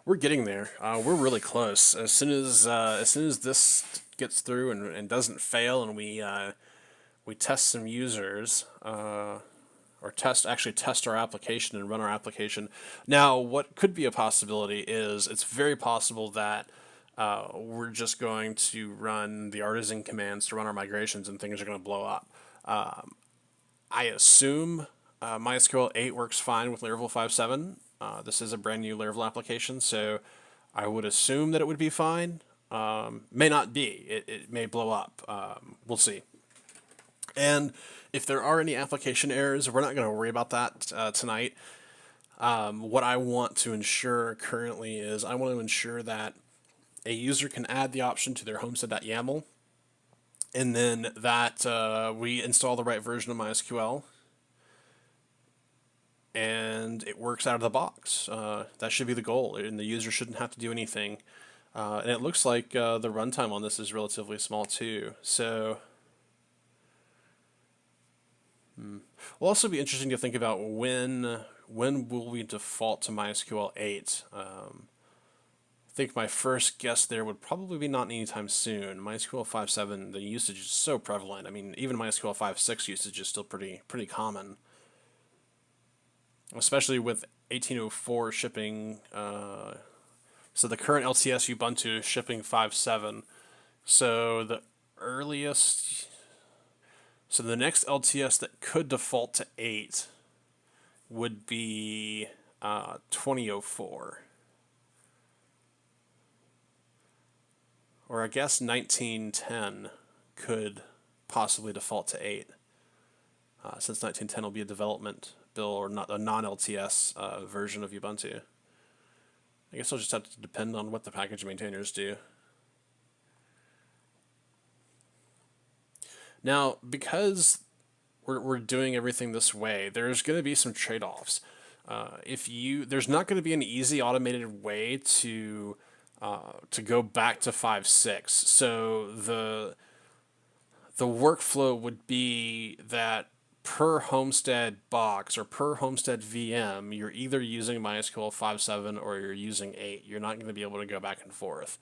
we're getting there. We're really close. As soon as this gets through and doesn't fail, and we test some users, or actually test our application and run our application. Now, what could be a possibility is it's very possible that we're just going to run the artisan commands to run our migrations, and things are going to blow up. I assume MySQL 8 works fine with Laravel 5.7. This is a brand new Laravel application, so I would assume that it would be fine. May not be. It may blow up. We'll see. And if there are any application errors, we're not going to worry about that tonight. What I want to ensure currently is I want to ensure that a user can add the option to their homestead.yaml, and then that we install the right version of MySQL, and it works out of the box. That should be the goal, and the user shouldn't have to do anything. And it looks like the runtime on this is relatively small too. So it'll also be interesting to think about when will we default to MySQL 8. I think my first guess there would probably be not anytime soon. MySQL 5.7, the usage is so prevalent. I mean, even MySQL 5.6 usage is still pretty common, especially with 18.04 shipping. So the current LTS Ubuntu is shipping 5.7. So the next LTS that could default to 8 would be 20.04. Or I guess 1910 could possibly default to 8, since 1910 will be a development build or not a non-LTS version of Ubuntu. I guess I'll just have to depend on what the package maintainers do. Now, because we're doing everything this way, there's going to be some trade-offs. There's not going to be an easy automated way to go back to 5.6. So the workflow would be that per Homestead box or per Homestead VM, you're either using MySQL 5.7 or you're using 8. You're not going to be able to go back and forth.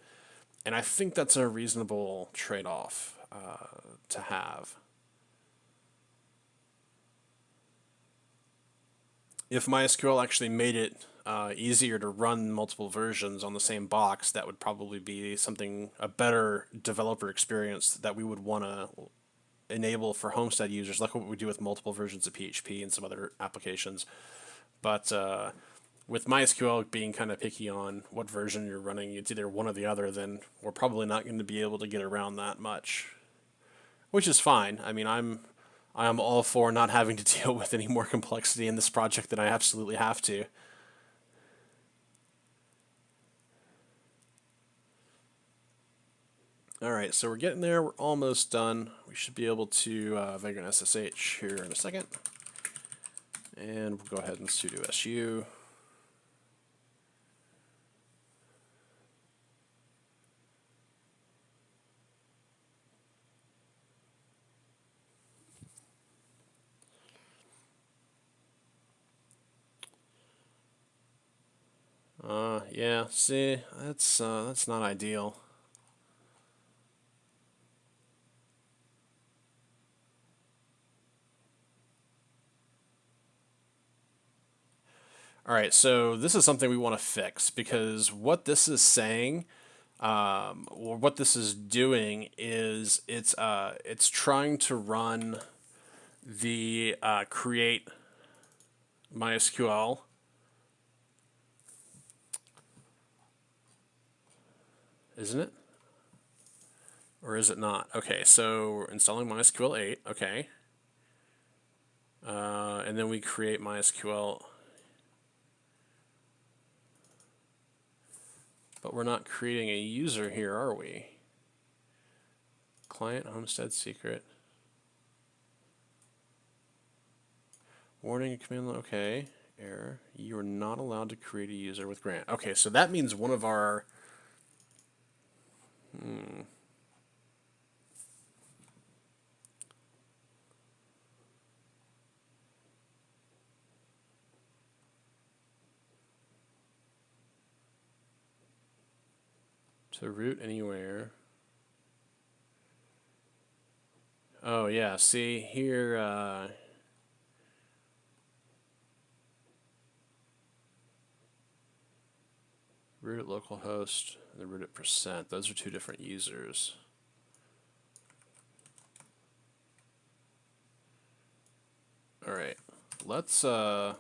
And I think that's a reasonable trade-off to have. if MySQL actually made it easier to run multiple versions on the same box, that would probably be something, a better developer experience that we would want to enable for Homestead users, like what we do with multiple versions of PHP and some other applications. But with MySQL being kind of picky on what version you're running, it's either one or the other, then we're probably not going to be able to get around that much, which is fine. I mean, I'm all for not having to deal with any more complexity in this project than I absolutely have to. All right, so we're getting there. We're almost done. We should be able to vagrant SSH here in a second. And we'll go ahead and sudo su. Yeah, see, that's not ideal. All right, so this is something we want to fix because what this is saying, or what this is doing, is it's trying to run the create MySQL. Isn't it? Or is it not? Okay, so we're installing MySQL 8. Okay. And then we create MySQL. But we're not creating a user here, are we? Client Homestead secret. Warning command line. Okay. Error. You are not allowed to create a user with grant. Okay, so that means one of our... To root anywhere. Oh, yeah. See, here... root at localhost and the root at %. Those are two different users. All right, let's, I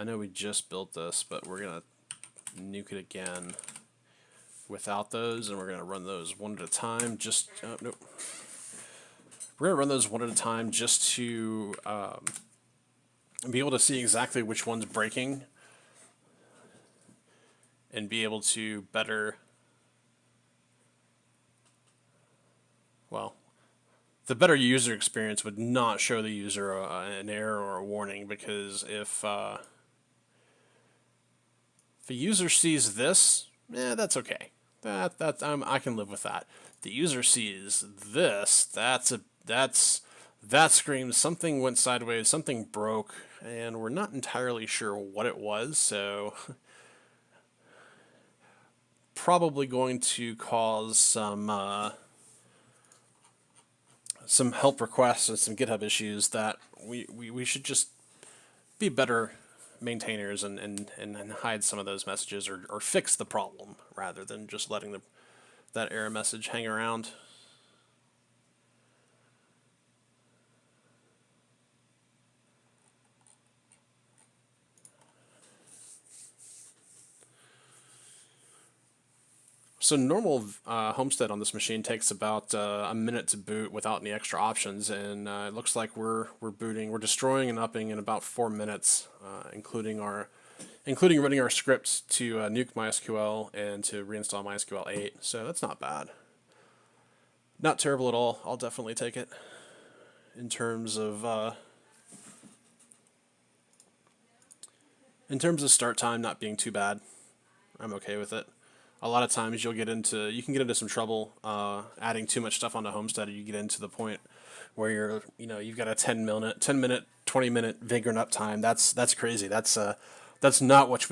know we just built this, but we're going to nuke it again without those, and we're going to run those one at a time. Just, nope. We're going to run those one at a time just to be able to see exactly which one's breaking and be able to better, well, the better user experience would not show the user an error or a warning, because if the user sees this, that's okay. I can live with that. The user sees this, that screams something went sideways, something broke, and we're not entirely sure what it was, so probably going to cause some help requests and some GitHub issues that we should just be better maintainers and hide some of those messages, or fix the problem rather than just letting that error message hang around. So normal Homestead on this machine takes about a minute to boot without any extra options, and it looks like we're destroying and upping in about 4 minutes, including running our scripts to nuke MySQL and to reinstall MySQL 8. So that's not bad, not terrible at all. I'll definitely take it in terms of start time not being too bad. I'm okay with it. A lot of times you can get into some trouble adding too much stuff onto Homestead, and you get into the point where you've got a 10 minute, 20 minute vagrant uptime. That's crazy. That's not what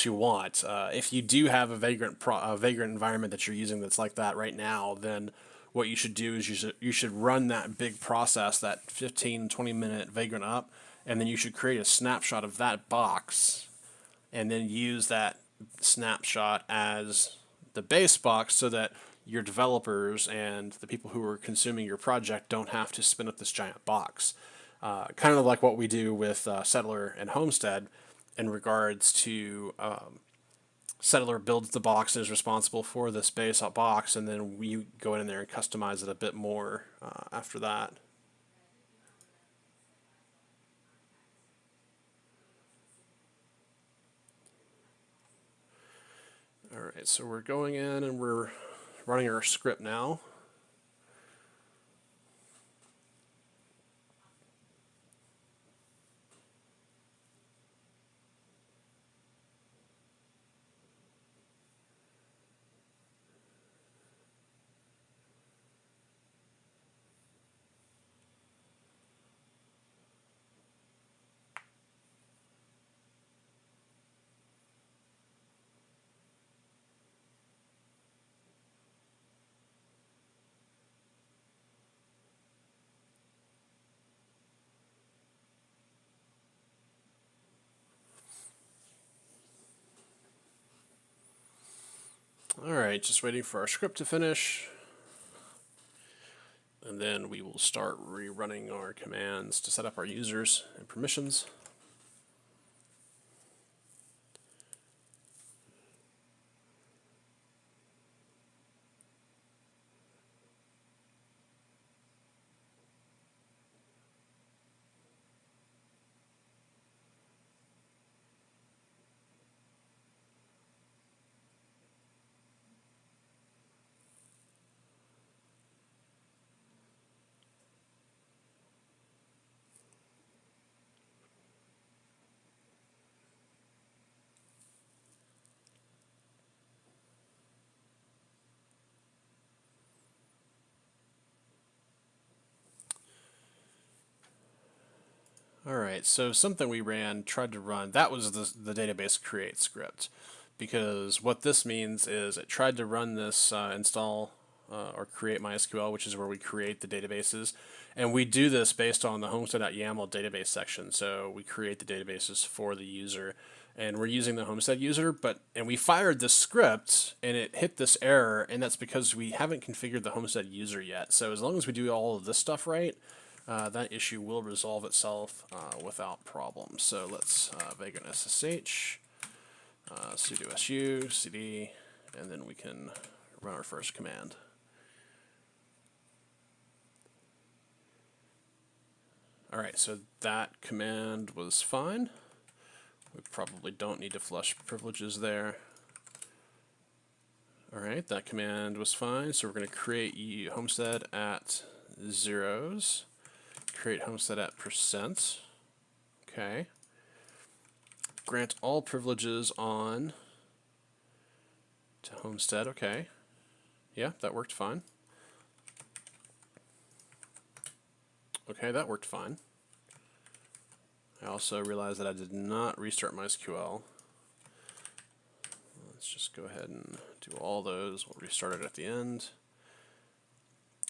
you want. If you do have a vagrant environment that you're using that's like that right now, then what you should do is you should run that big process, that 15-20 minute vagrant up, and then you should create a snapshot of that box and then use that snapshot as the base box so that your developers and the people who are consuming your project don't have to spin up this giant box. Kind of like what we do with Settler and Homestead in regards to Settler builds the box and is responsible for this base box, and then we go in there and customize it a bit more after that. All right, so we're going in and we're running our script now. All right, just waiting for our script to finish. And then we will start rerunning our commands to set up our users and permissions. All right, so something we tried to run, that was the database create script. Because what this means is it tried to run this install or create MySQL, which is where we create the databases. And we do this based on the homestead.yaml database section. So we create the databases for the user. And we're using the Homestead user, and we fired this script and it hit this error, and that's because we haven't configured the Homestead user yet. So as long as we do all of this stuff right, that issue will resolve itself without problem. So let's vagrant SSH, sudo su, cd, and then we can run our first command. All right, so that command was fine. We probably don't need to flush privileges there. All right, that command was fine. So we're going to create homestead at zeros, create homestead at %. Okay. Grant all privileges on to homestead. Okay. Yeah, that worked fine. Okay, that worked fine. I also realized that I did not restart MySQL. Let's just go ahead and do all those. We'll restart it at the end.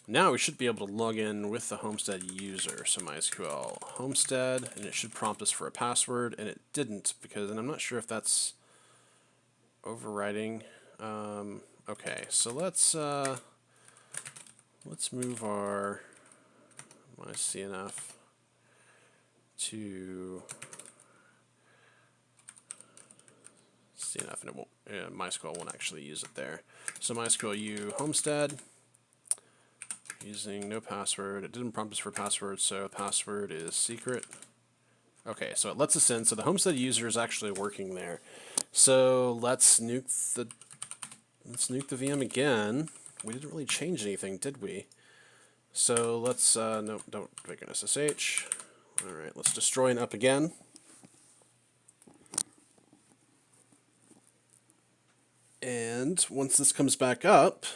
Now we should be able to log in with the Homestead user. So MySQL Homestead, and it should prompt us for a password, and it didn't and I'm not sure if that's overriding. Okay, so let's move our MyCNF to CNF, and it won't. MySQL won't actually use it there. So MySQL u Homestead using no password. It didn't prompt us for password, so password is secret. Okay, so it lets us in. So the Homestead user is actually working there. So let's nuke the VM again. We didn't really change anything, did we? So let's no, don't make an SSH. All right, let's destroy and up again. And once this comes back up,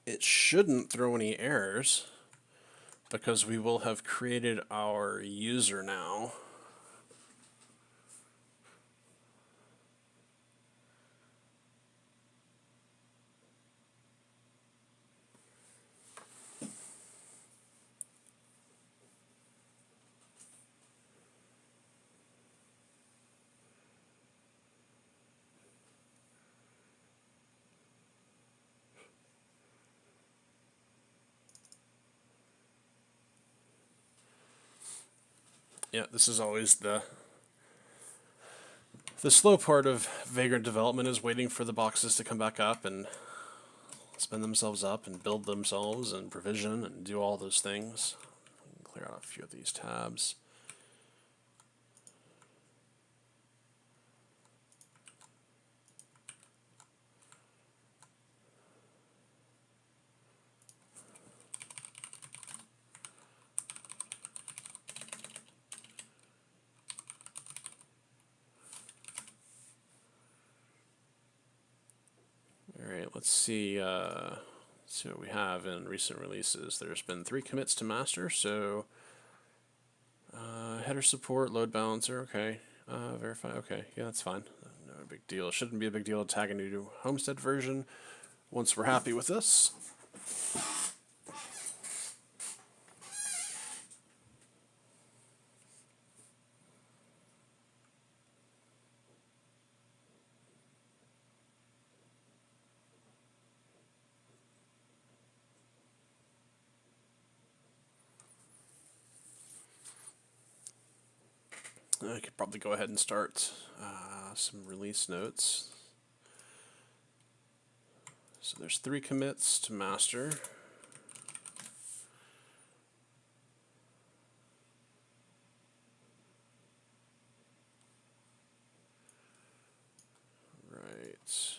it shouldn't throw any errors because we will have created our user now. Yeah, this is always the slow part of Vagrant development, is waiting for the boxes to come back up and spin themselves up and build themselves and provision and do all those things. Clear out a few of these tabs. All right, let's see what we have in recent releases. There's been 3 commits to master, so header support, load balancer, okay. Verify, okay, yeah, that's fine. No big deal. It shouldn't be a big deal to tag a new Homestead version once we're happy with this. I could probably go ahead and start some release notes. So there's 3 commits to master. Right.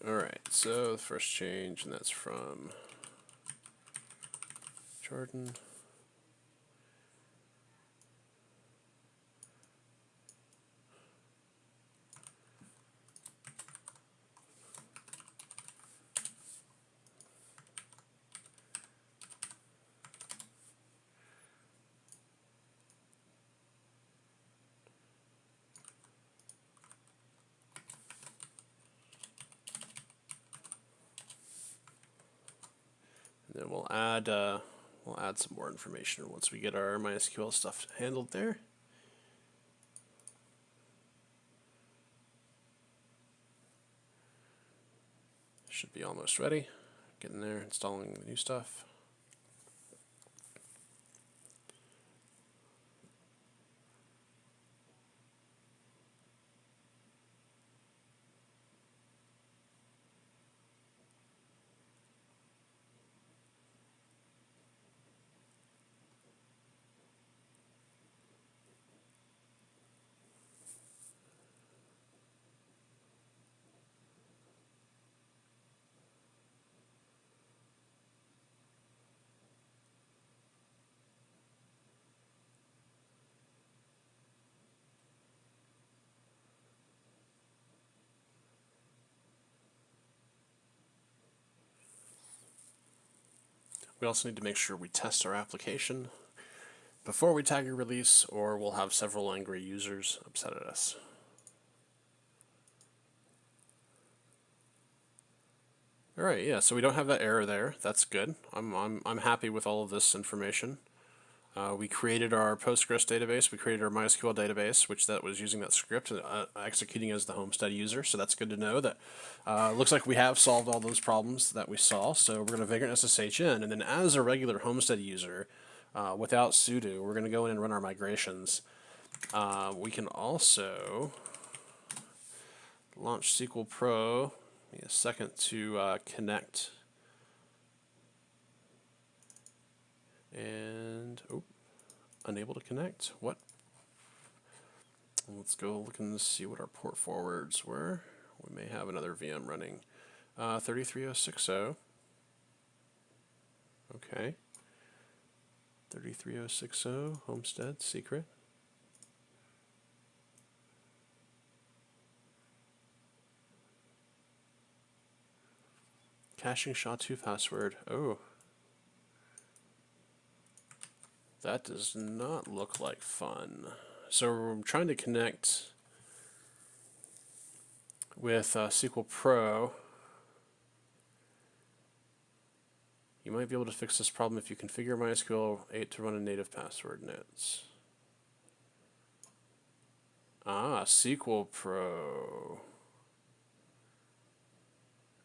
Alright, so the first change, and that's from Jordan. And then we'll add some more information once we get our MySQL stuff handled there. Should be almost ready. Getting there, installing the new stuff. We also need to make sure we test our application before we tag a release, or we'll have several angry users upset at us. All right, yeah, so we don't have that error there. That's good. I'm happy with all of this information. We created our Postgres database. We created our MySQL database, which that was using that script, executing as the Homestead user. So that's good to know. That looks like we have solved all those problems that we saw. So we're going to Vagrant SSH in, and then as a regular Homestead user, without sudo, we're going to go in and run our migrations. We can also launch SQL Pro. Give me a second to connect. And unable to connect. What? Let's go look and see what our port forwards were. We may have another VM running. 33060. Okay. 33060 Homestead secret. Caching SHA-2 password. Oh. That does not look like fun. So we're trying to connect with SQL Pro. You might be able to fix this problem if you configure MySQL 8 to run a native password nets. Ah, SQL Pro.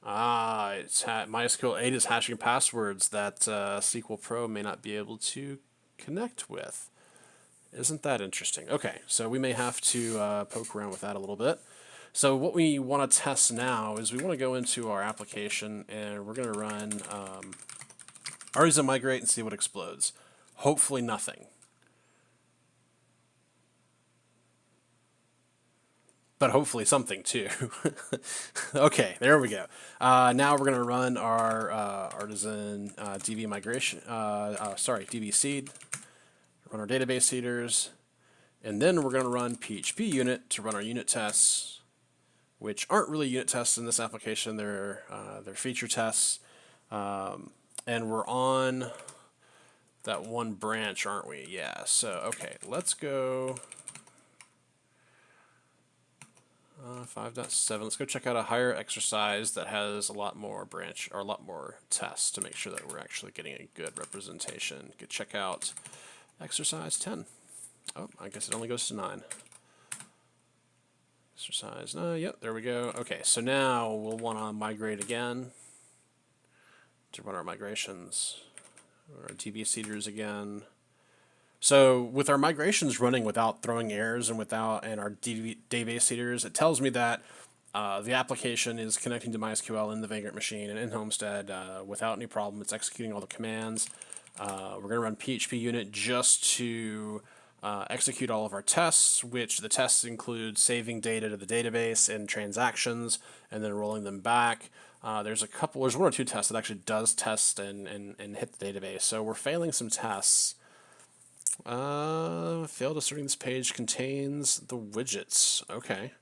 Ah, MySQL 8 is hashing passwords that SQL Pro may not be able to connect with. Isn't that interesting? Okay, so we may have to poke around with that a little bit. So what we want to test now is we want to go into our application and we're going to run RZ migrate and see what explodes. Hopefully nothing. But hopefully something too. Okay, there we go. Now we're going to run our artisan DB migration, DB seed, run our database seeders, and then we're going to run PHP unit to run our unit tests, which aren't really unit tests in this application. They're feature tests, and we're on that one branch, aren't we? Yeah. So okay, let's go 5.7. Let's go check out a higher exercise that has a lot more branch or a lot more tests to make sure that we're actually getting a good representation. Go check out exercise 10. Oh, I guess it only goes to 9. Exercise, yep, there we go. Okay, so now we'll want to migrate again to run our migrations, our DB seeders again. So with our migrations running without throwing errors and our database seeders, it tells me that the application is connecting to MySQL in the Vagrant machine and in Homestead without any problem. It's executing all the commands. We're going to run PHP unit just to execute all of our tests, which the tests include saving data to the database and transactions and then rolling them back. There's one or two tests that actually does test and hit the database. So we're failing some tests. Failed asserting this page contains the widgets. Okay.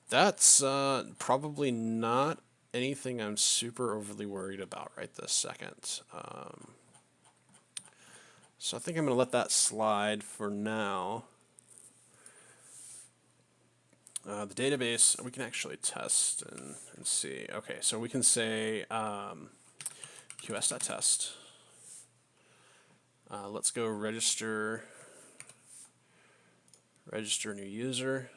That's probably not anything I'm super overly worried about right this second. So I think I'm going to let that slide for now. The database, we can actually test and see. Okay, so we can say qs.test. Let's go register new user.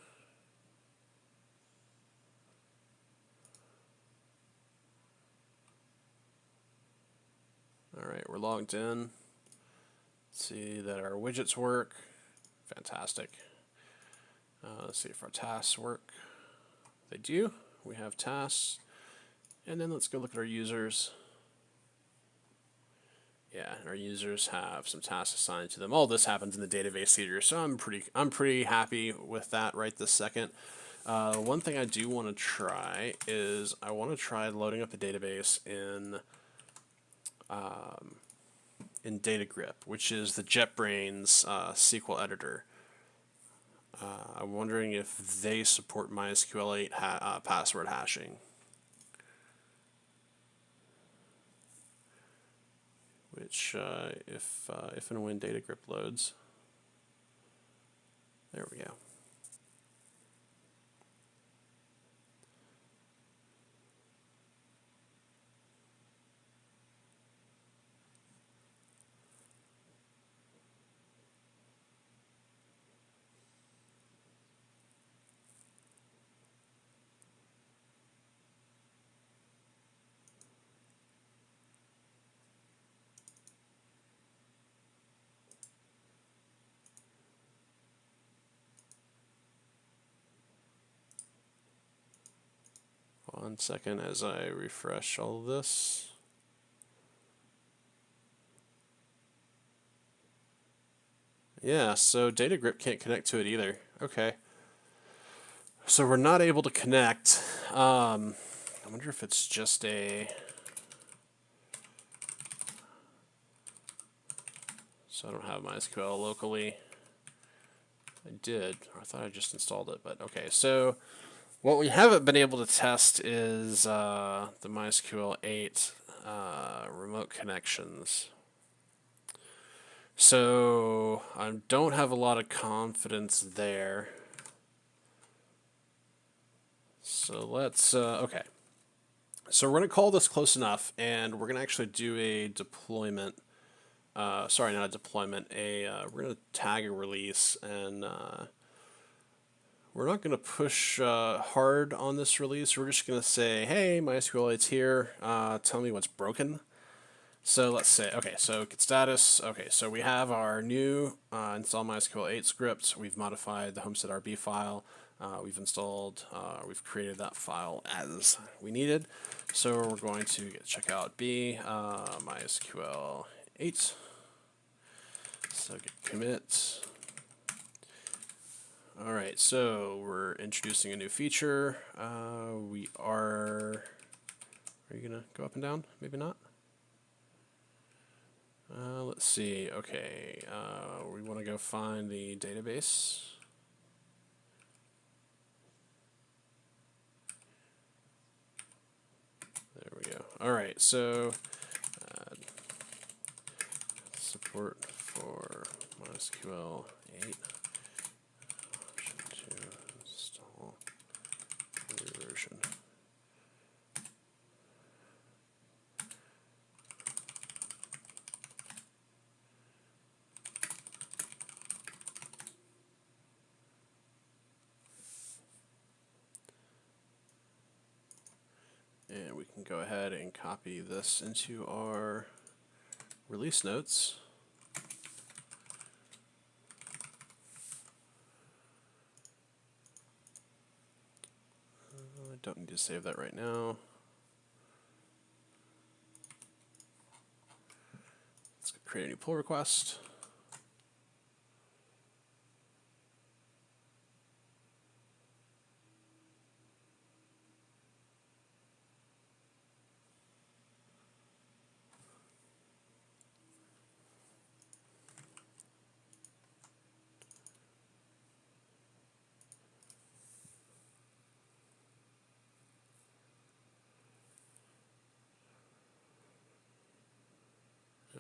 All right, we're logged in. See that our widgets work. Fantastic. Let's see if our tasks work. They do. We have tasks. And then let's go look at our users. Yeah, our users have some tasks assigned to them. All this happens in the database seeder, so I'm pretty happy with that right this second. One thing I do want to try is I want to try loading up the database in DataGrip, which is the JetBrains SQL editor. I'm wondering if they support MySQL 8 password hashing. Which, if and when DataGrip loads, there we go. One second as I refresh all of this. Yeah, so DataGrip can't connect to it either. Okay. So we're not able to connect. I wonder if it's just a... So I don't have MySQL locally. I did. I thought I just installed it, but okay. So what we haven't been able to test is the MySQL 8 remote connections. So I don't have a lot of confidence there. So let's, okay. So we're going to call this close enough, and we're going to actually do a deployment. Sorry, not a deployment. We're going to tag a release, and we're not going to push hard on this release. We're just going to say, hey, MySQL 8's here. Tell me what's broken. So let's say, okay, so git status. Okay, so we have our new install MySQL 8 script. We've modified the Homestead RB file. We've created that file as we needed. So we're going to get checkout B, MySQL 8. So git commit. All right, so we're introducing a new feature. Are you gonna go up and down? Maybe not. Let's see. Okay, we want to go find the database. There we go. All right, so support for MySQL 8. Option to install new version. And we can go ahead and copy this into our release notes. I don't need to save that right now. Let's create a new pull request.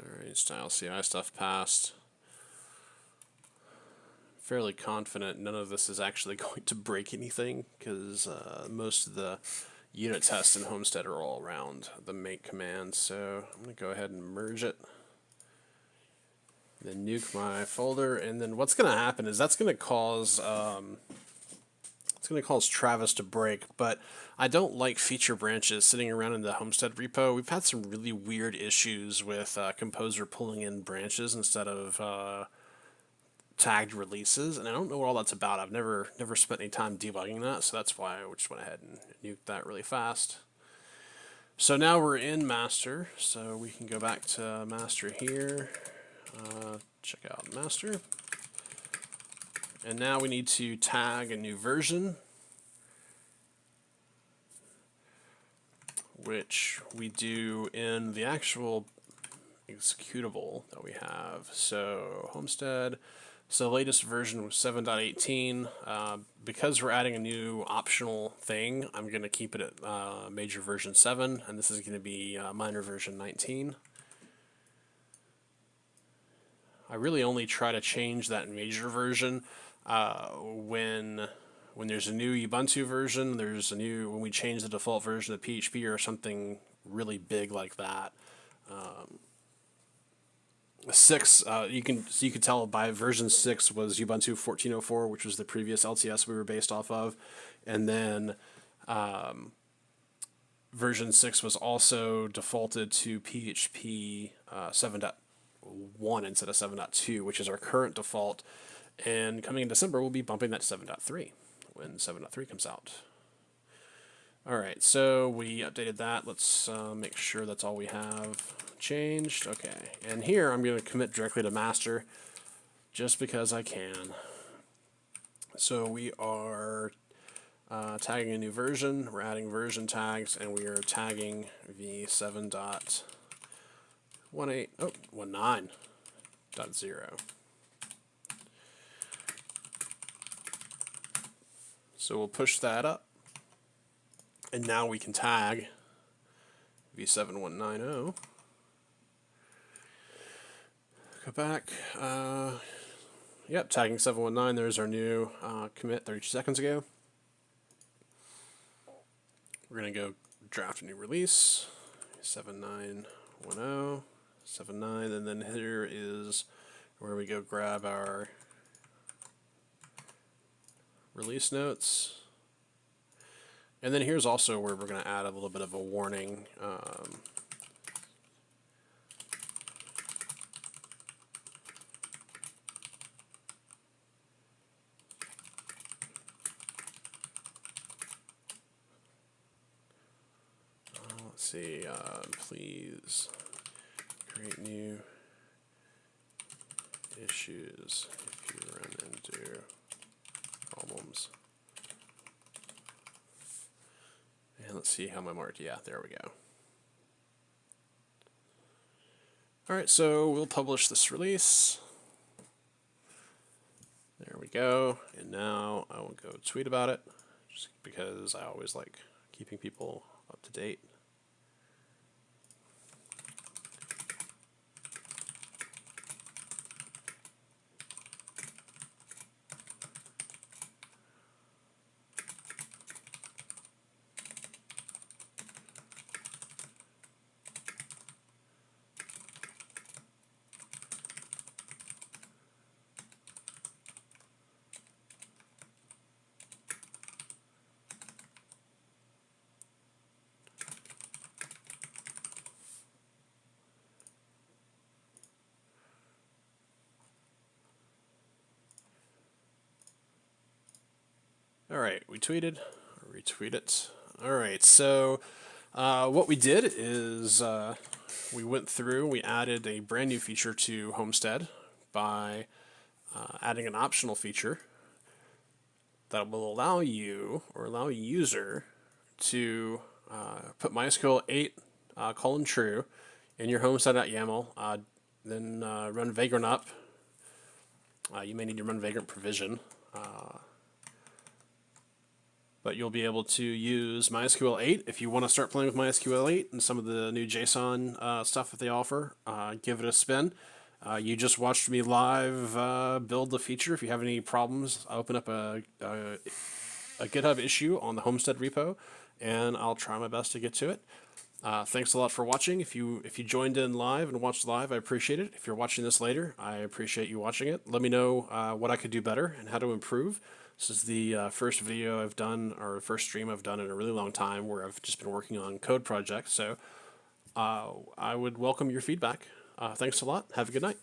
Alright, style CI stuff passed. Fairly confident none of this is actually going to break anything, because most of the unit tests in Homestead are all around the make command. So I'm going to go ahead and merge it. Then nuke my folder, and then what's going to happen is that's going to cause Travis to break, but I don't like feature branches sitting around in the Homestead repo. We've had some really weird issues with Composer pulling in branches instead of tagged releases, and I don't know what all that's about. I've never spent any time debugging that, so that's why I just went ahead and nuked that really fast. So now we're in master, so we can go back to master here, check out master, and now we need to tag a new version, which we do in the actual executable that we have. So Homestead, so the latest version was 7.18. Because we're adding a new optional thing, I'm going to keep it at major version 7, and this is going to be minor version 19. I really only try to change that major version when there's a new Ubuntu version, when we change the default version of PHP or something really big like that. 6, you can tell by version 6 was Ubuntu 14.04, which was the previous LTS we were based off of, and then version 6 was also defaulted to PHP 7.1 instead of 7.2, which is our current default. And coming in December, we'll be bumping that to 7.3 when 7.3 comes out. All right, so we updated that. Let's make sure that's all we have changed. Okay, and here I'm going to commit directly to master just because I can. So we are tagging a new version. We're adding version tags, and we are tagging v7.19.0. So we'll push that up, and now we can tag v7.190. go back. Yep, tagging 719. There's our new commit 32 seconds ago. We're going to go draft a new release, 7910, 79, and then here is where we go grab our release notes. And then here's also where we're going to add a little bit of a warning. Let's see, please create new issues if you run into problems. And let's see how my marked. Yeah, there we go. All right, so we'll publish this release. There we go. And now I will go tweet about it, just because I always like keeping people up to date. All right, we tweeted, retweet it. All right, so what we did is we went through, we added a brand new feature to Homestead by adding an optional feature that will allow you, or allow a user, to put MySQL 8 :true in your homestead.yaml, then run Vagrant up. You may need to run Vagrant provision. But you'll be able to use MySQL 8 if you want to start playing with MySQL 8 and some of the new JSON stuff that they offer. Give it a spin. You just watched me live build the feature. If you have any problems, open up a GitHub issue on the Homestead repo, and I'll try my best to get to it. Thanks a lot for watching. If you joined in live and watched live, I appreciate it. If you're watching this later, I appreciate you watching it. Let me know what I could do better and how to improve. This is the first video I've done, or first stream I've done in a really long time, where I've just been working on code projects. So I would welcome your feedback. Thanks a lot. Have a good night.